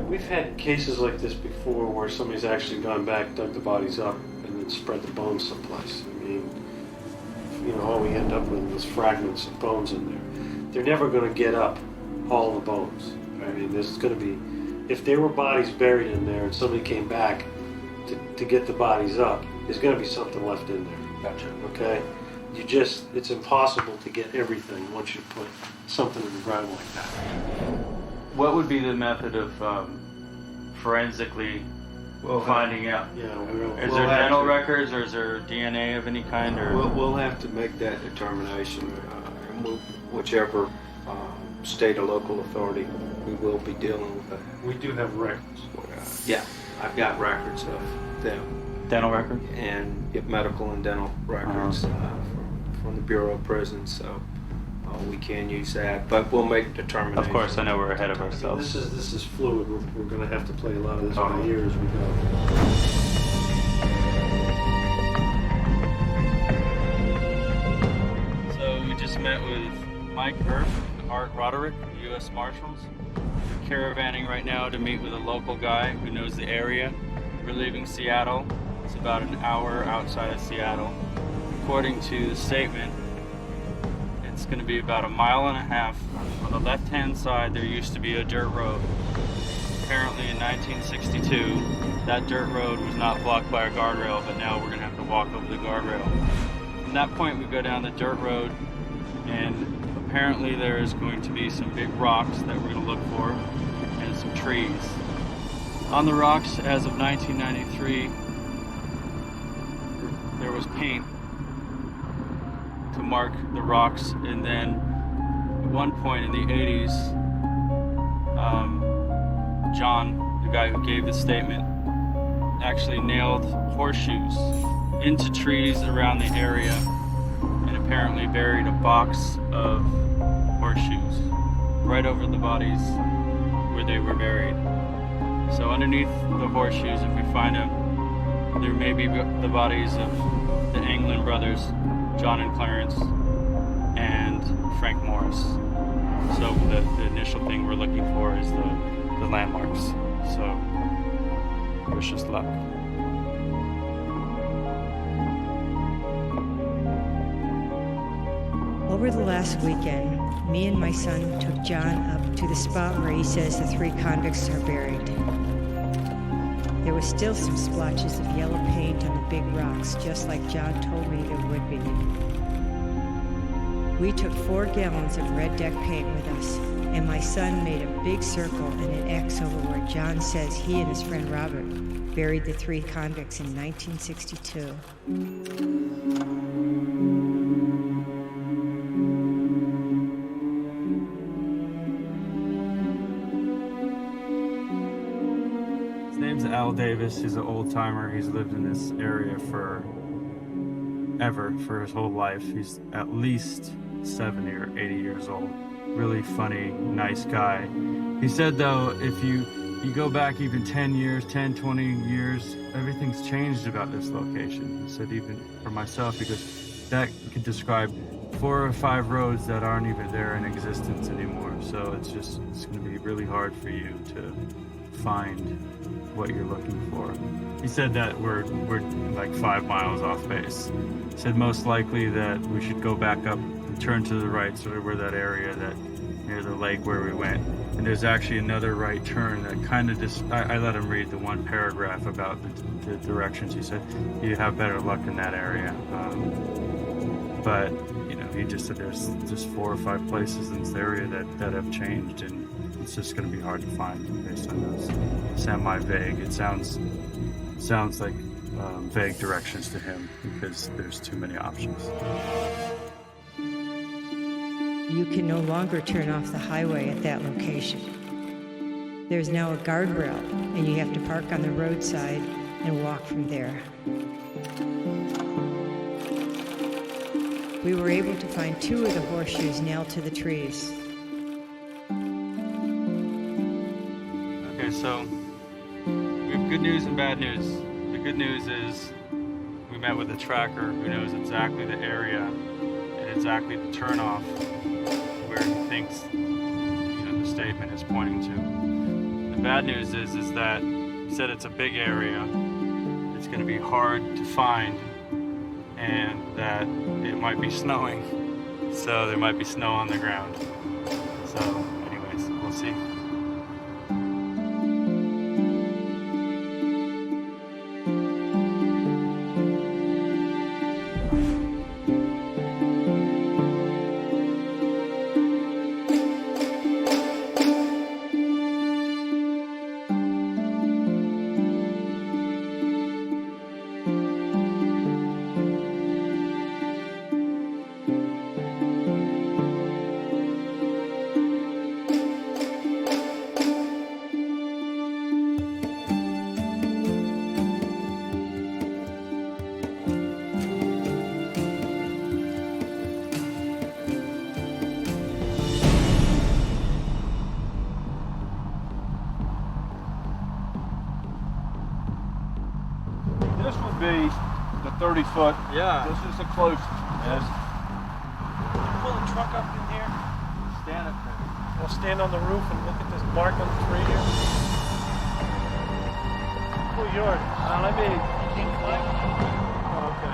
We've had cases like this before where somebody's actually gone back, dug the bodies up, and then spread the bones someplace. All we end up with was fragments of bones in there. They're never going to get up all the bones. There's going to be, if there were bodies buried in there and somebody came back to get the bodies up, there's going to be something left in there. Gotcha. Okay? It's impossible to get everything once you put something in the ground like that. What would be the method of forensically finding out? Is there dental records, or is there DNA of any kind? Or we'll have to make that determination, and whichever state or local authority we will be dealing with that. We do have records. Yeah, I've got records of them. Dental records? And medical and dental records from the Bureau of Prisons, so we can use that, but we'll make determination. Of course, I know we're ahead of ourselves. This is fluid. We're going to have to play a lot of this by ear as we go. So we just met with Mike Earp and Art Roderick, US Marshals. We're caravanning right now to meet with a local guy who knows the area. We're leaving Seattle. It's about an hour outside of Seattle. According to the statement, it's going to be about 1.5 miles. On the left-hand side, there used to be a dirt road. Apparently in 1962, that dirt road was not blocked by a guardrail, but now we're going to have to walk over the guardrail. From that point, we go down the dirt road, and apparently there is going to be some big rocks that we're going to look for, and some trees. On the rocks, as of 1993, there was paint to mark the rocks, and then at one point in the 80s, John, the guy who gave the statement, actually nailed horseshoes into trees around the area and apparently buried a box of horseshoes right over the bodies where they were buried. So underneath the horseshoes, if we find them, there may be the bodies of the Anglin brothers, John and Clarence, and Frank Morris. So the initial thing we're looking for is the landmarks. So wish us luck. Over the last weekend, me and my son took John up to the spot where he says the 3 convicts are buried. There was still some splotches of yellow paint on the big rocks, just like John told me there would be. We took 4 gallons of red deck paint with us, and my son made a big circle and an X over where John says he and his friend Robert buried the 3 convicts in 1962. His name's Al Davis. He's an old timer. He's lived in this area for his whole life. He's at least 70 or 80 years old. Really funny, nice guy. He said though, if you go back even 10 years, 10, 20 years, everything's changed about this location. He said even for myself, because that could describe 4 or 5 roads that aren't even there in existence anymore. So it's going to be really hard for you to find what you're looking for. He said that we're like 5 miles off base. He said most likely that we should go back up and turn to the right, sort of where that area that near the lake where we went. And there's actually another right turn that kind of just, I let him read the one paragraph about the directions. He said you have better luck in that area. But he just said there's just 4 or 5 places in this area that have changed, and it's just going to be hard to find based on those semi-vague. It sounds like vague directions to him because there's too many options. You can no longer turn off the highway at that location. There's now a guardrail, and you have to park on the roadside and walk from there. We were able to find 2 of the horseshoes nailed to the trees. Okay, so we have good news and bad news. The good news is we met with a tracker who knows exactly the area and exactly the turnoff where he thinks the statement is pointing to. The bad news is that he said it's a big area, it's going to be hard to find, and that it might be snowing, so there might be snow on the ground. So anyways, we'll see. This would be the 30-foot. Yeah. This is the closest. Yes. truck up in here? Stand up there. We'll stand on the roof and look at this mark on the tree here. Oh, yours. Let me. Oh, okay.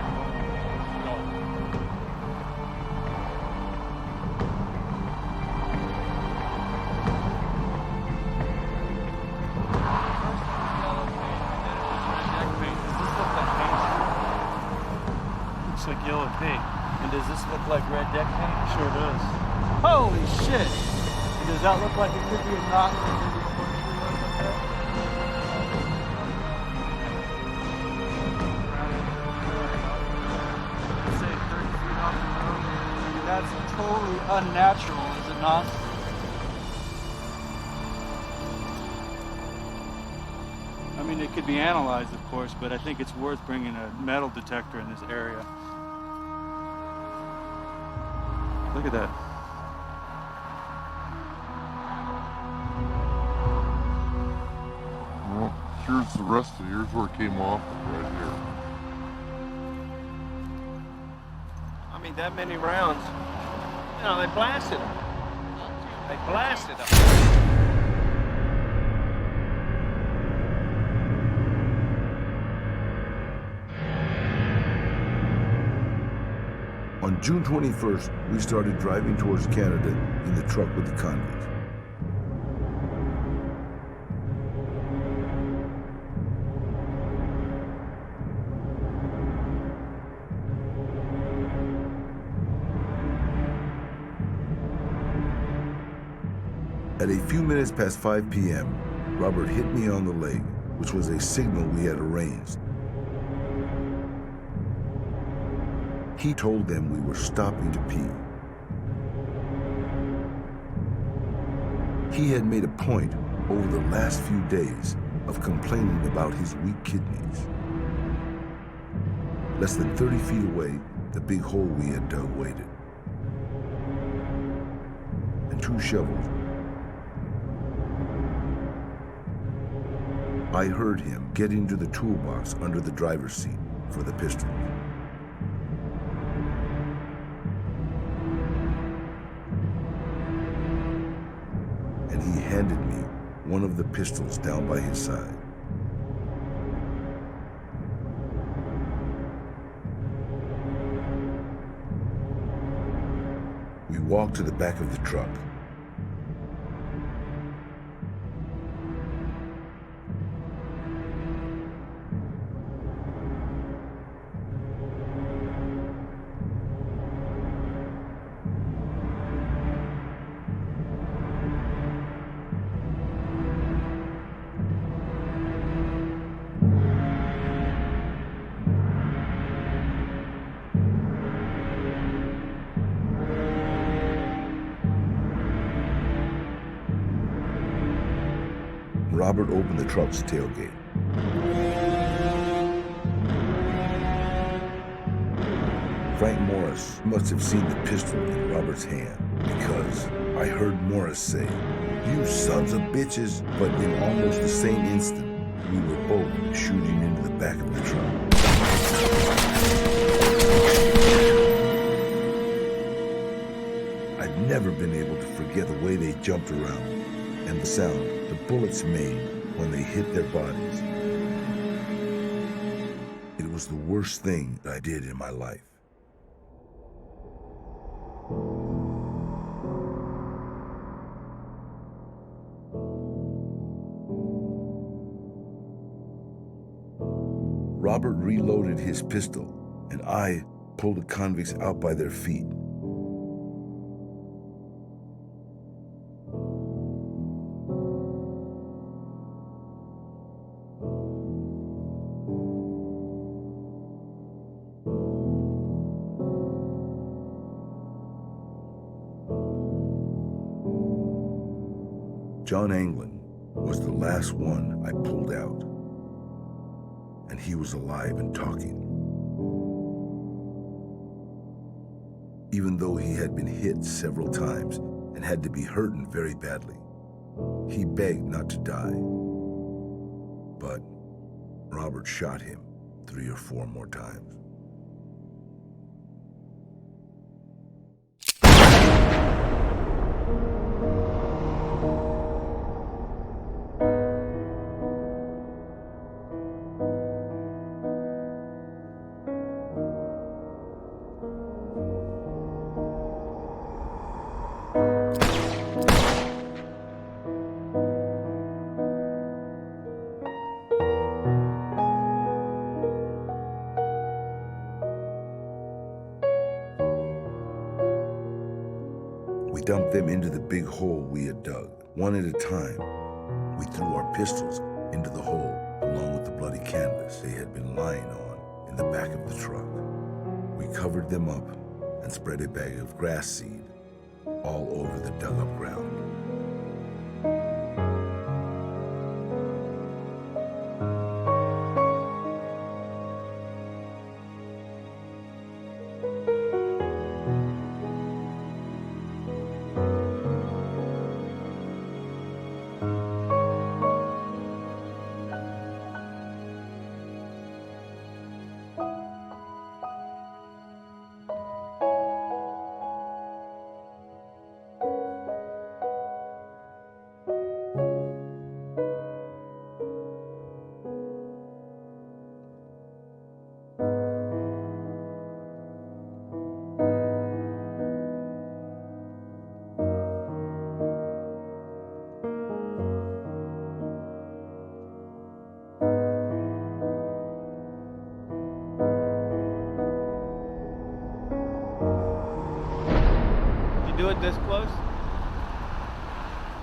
No. Looks like yellow paint. And does this look like red deck paint? Sure does. Holy shit! And does that look like it could be a knot in the video up there? Say 30 feet off the road. I mean, that's totally unnatural, is it not? I mean, it could be analyzed, of course, but I think it's worth bringing a metal detector in this area. Look at that. Well, here's the rest of it. Here's where it came off right here. I mean, that many rounds. You know, they blasted them. They blasted them. On June 21st, we started driving towards Canada in the truck with the convicts. At a few minutes past 5 p.m., Robert hit me on the leg, which was a signal we had arranged. He told them we were stopping to pee. He had made a point over the last few days of complaining about his weak kidneys. Less than 30 feet away, the big hole we had dug waited. And 2 shovels. I heard him get into the toolbox under the driver's seat for the pistol. And he handed me one of the pistols down by his side. We walked to the back of the truck. Robert opened the truck's tailgate. Frank Morris must have seen the pistol in Robert's hand, because I heard Morris say, "You sons of bitches," but in almost the same instant, we were both shooting into the back of the truck. I've never been able to forget the way they jumped around and the sound the bullets made when they hit their bodies. It was the worst thing I did in my life. Robert reloaded his pistol, and I pulled the convicts out by their feet. John Anglin was the last one I pulled out, and he was alive and talking. Even though he had been hit several times and had to be hurting very badly, he begged not to die. But Robert shot him 3 or 4 more times. dumped them into the big hole we had dug. One at a time, we threw our pistols into the hole along with the bloody canvas they had been lying on in the back of the truck. We covered them up and spread a bag of grass seed all over the dug-up ground. Do it this close?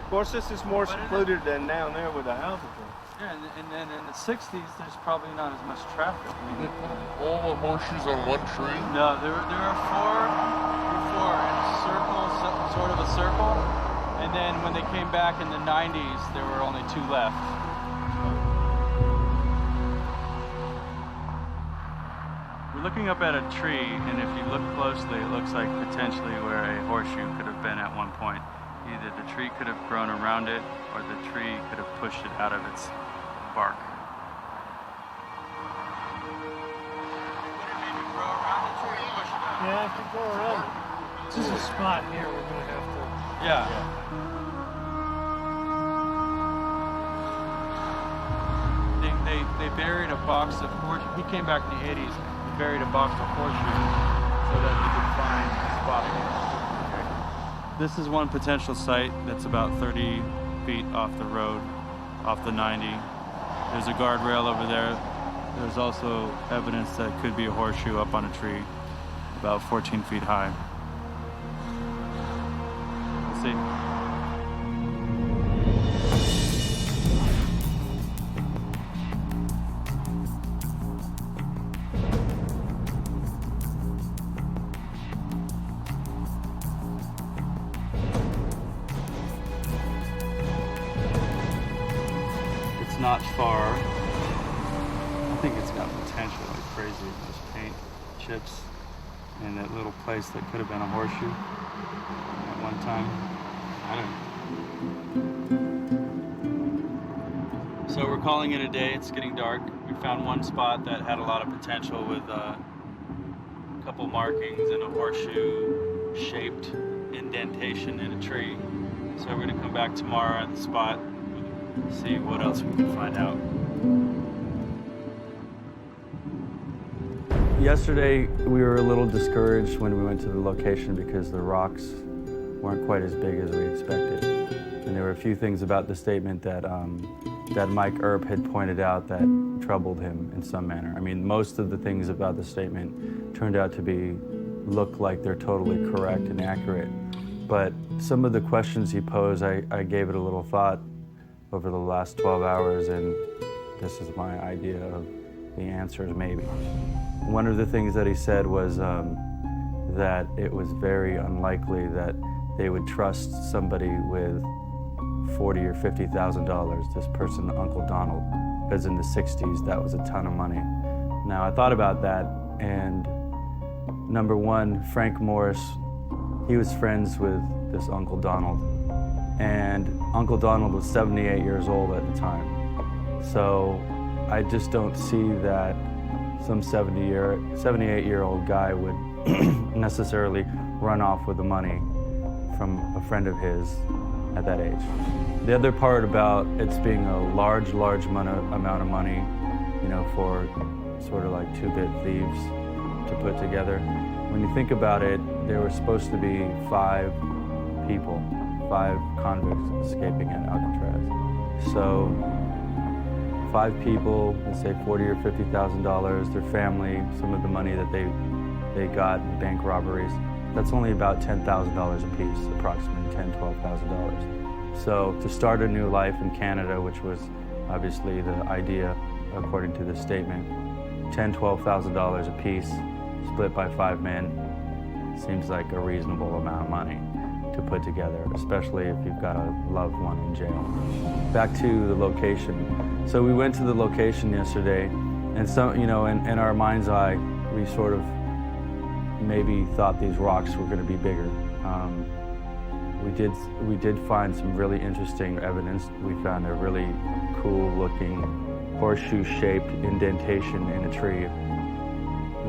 Of course, this is more secluded than down there with the houses. Yeah, and then in the 60s, there's probably not as much traffic. They put all the horseshoes on one tree? No, there are four in a circle, sort of a circle, and then when they came back in the 90s, there were only 2 left. We're looking up at a tree, and if you look closely, it looks like potentially where a horseshoe could have been at one point. Either the tree could have grown around it, or the tree could have pushed it out of its bark. Yeah, I could go around. This is a spot here we're going to have to... Yeah. They buried a box of horseshoes. He came back in the 80s and buried a box of horseshoes so that he could find the spot again. This is one potential site that's about 30 feet off the road, off the 90. There's a guardrail over there. There's also evidence that it could be a horseshoe up on a tree, about 14 feet high. We'll see. Not far. I think it's got potential like crazy. There's paint, chips, and that little place that could have been a horseshoe at one time. I don't know. So we're calling it a day. It's getting dark. We found one spot that had a lot of potential with a couple markings and a horseshoe-shaped indentation in a tree. So we're going to come back tomorrow at the spot, see what else we can find out. Yesterday, we were a little discouraged when we went to the location because the rocks weren't quite as big as we expected. And there were a few things about the statement that, that Mike Earp had pointed out that troubled him in some manner. I mean, most of the things about the statement turned out to look like they're totally correct and accurate. But some of the questions he posed, I gave it a little thought over the last 12 hours, and this is my idea of the answers, maybe. One of the things that he said was that it was very unlikely that they would trust somebody with $40,000 or $50,000, this person, Uncle Donald, because in the 60s, that was a ton of money. Now, I thought about that, and number one, Frank Morris, he was friends with this Uncle Donald. And Uncle Donald was 78 years old at the time. So I just don't see that some 78-year-old guy would necessarily run off with the money from a friend of his at that age. The other part about it's being a large amount of money, you know, for sort of like two-bit thieves to put together. When you think about it, there were supposed to be 5 people. 5 convicts escaping at Alcatraz. So 5 people, let's say $40,000 or $50,000, their family, some of the money that they got in bank robberies. That's only about $10,000 a piece, approximately $10,000–$12,000. So to start a new life in Canada, which was obviously the idea according to the statement, $10,000–$12,000 a piece, split by 5 men, seems like a reasonable amount of money to put together, especially if you've got a loved one in jail. Back to the location. So we went to the location yesterday, and in our mind's eye, we sort of maybe thought these rocks were going to be bigger. We did find some really interesting evidence. We found a really cool-looking horseshoe-shaped indentation in a tree.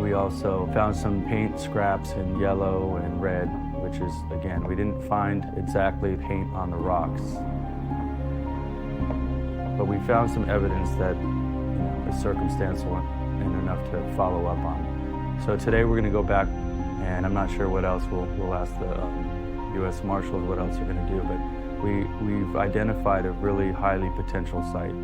We also found some paint scraps in yellow and red, which is, again, we didn't find exactly paint on the rocks, but we found some evidence that is circumstantial and enough to follow up on. So today we're going to go back, and I'm not sure what else we'll ask the US Marshals what else they're going to do, but we've identified a really highly potential site.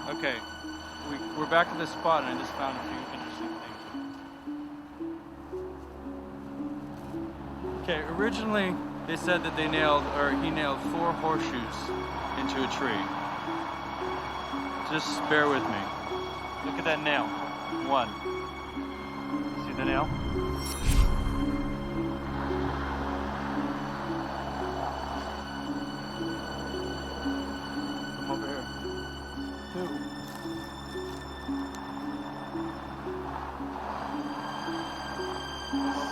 Okay, we're back at this spot, and I just found a few interesting things. Okay, originally they said that he nailed 4 horseshoes into a tree. Just bear with me. Look at that nail. 1. See the nail? Come over here. 2.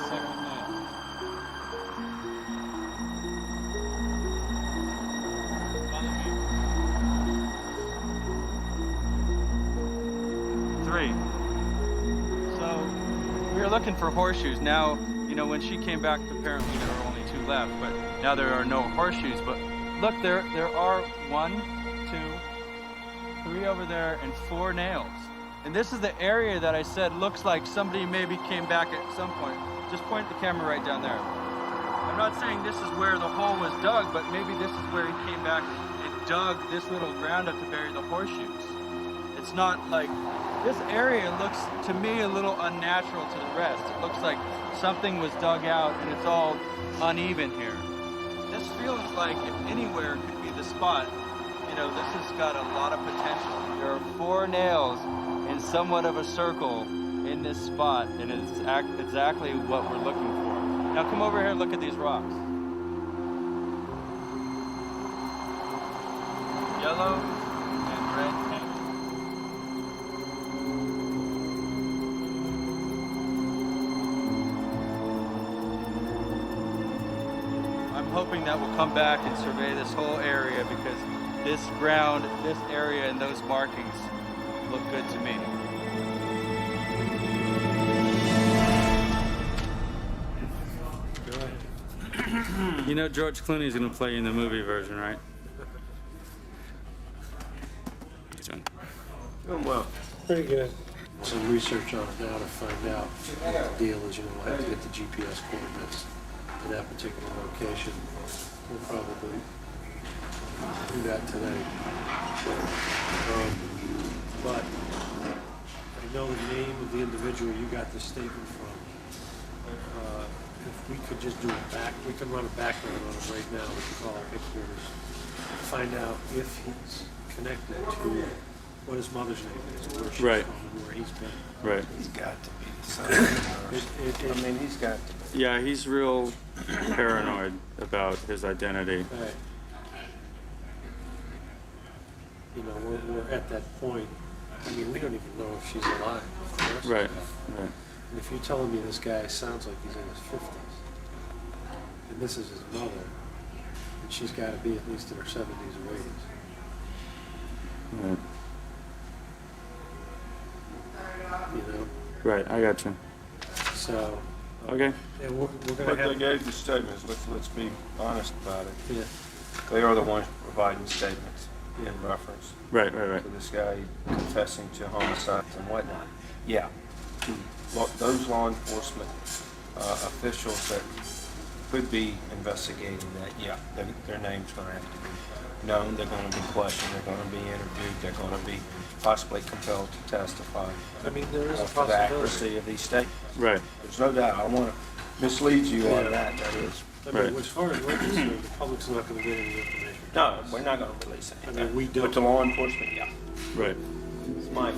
Second nail. 3. So we were looking for horseshoes. Now, when she came back, apparently there were only 2 left, but now there are no horseshoes. But look, there are 1, 2, 3 over there, and 4 nails. And this is the area that I said looks like somebody maybe came back at some point. Just point the camera right down there. I'm not saying this is where the hole was dug, but maybe this is where he came back and dug this little ground up to bury the horseshoes. It's not like, this area looks to me a little unnatural to the rest. It looks like something was dug out and it's all uneven here. This feels like if anywhere could be the spot. This has got a lot of potential. There are 4 nails in somewhat of a circle in this spot, and it's exactly what we're looking for. Now come over here and look at these rocks. Yellow and red paint. I'm hoping that we'll come back and survey this whole area, because this ground, this area, and those markings look good to me. George Clooney's going to play in the movie version, right? Doing well. Very good. Some research on it now to find out what the deal is. We'll have to get the GPS coordinates to that particular location. We'll probably do that today. But I know the name of the individual you got this statement from. If we could just do we can run a background on him right now. We can call our headquarters, find out if he's connected to what his mother's name is, where she's from, and where he's been. Right. He's got to be the son. He's got to be. Yeah, he's real paranoid about his identity. Right. We're at that point. We don't even know if she's alive. Right. And if you're telling me this guy sounds like he's in his 50s, and this is his mother, and she's got to be at least in her 70s or 80s. Right. Right, I got you. So. Okay. Yeah, we're going to But the guy's statement is, let's be honest about it. Yeah. They are the ones providing statements in reference Right. to this guy confessing to homicides and whatnot. Yeah, those law enforcement officials that could be investigating that, yeah, their name's going to have to be known. They're going to be questioned. They're going to be interviewed. They're going to be possibly compelled to testify. I mean, there is a for the possibility. accuracy of these statements. Right. There's no doubt. I don't want to mislead you on that. That is. I mean, as far as we're concerned, the public's not going to get any information. No, we're not going to release anything. I mean, we don't. But to law enforcement, yeah. Right. It's Mike.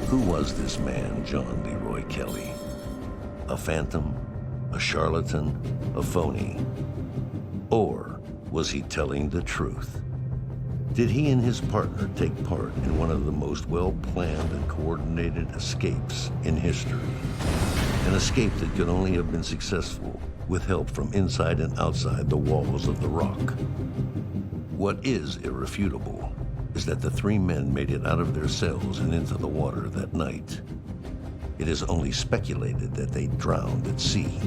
Who was this man, John Leroy Kelly? A phantom? A charlatan? A phony? Or was he telling the truth? Did he and his partner take part in one of the most well-planned and coordinated escapes in history? An escape that could only have been successful with help from inside and outside the walls of the rock. What is irrefutable is that the three men made it out of their cells and into the water that night. It is only speculated that they drowned at sea.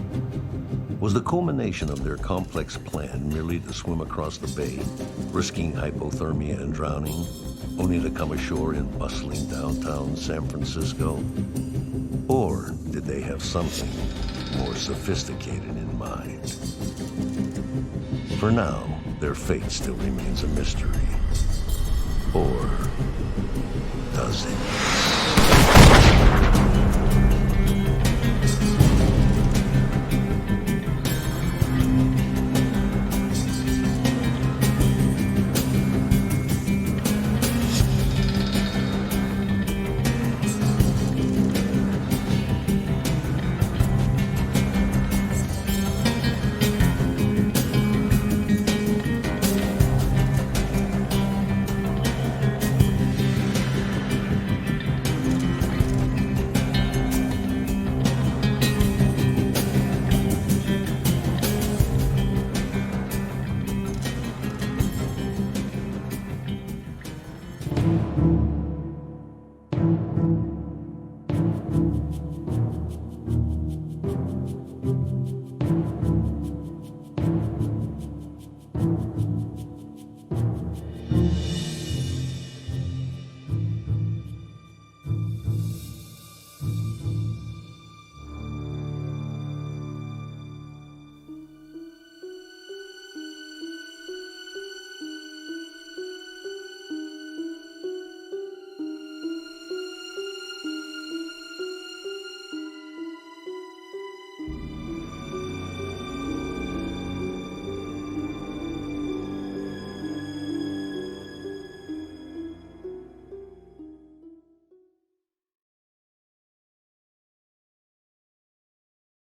Was the culmination of their complex plan merely to swim across the bay, risking hypothermia and drowning, only to come ashore in bustling downtown San Francisco? Or did they have something more sophisticated in mind? For now, their fate still remains a mystery. Or does it?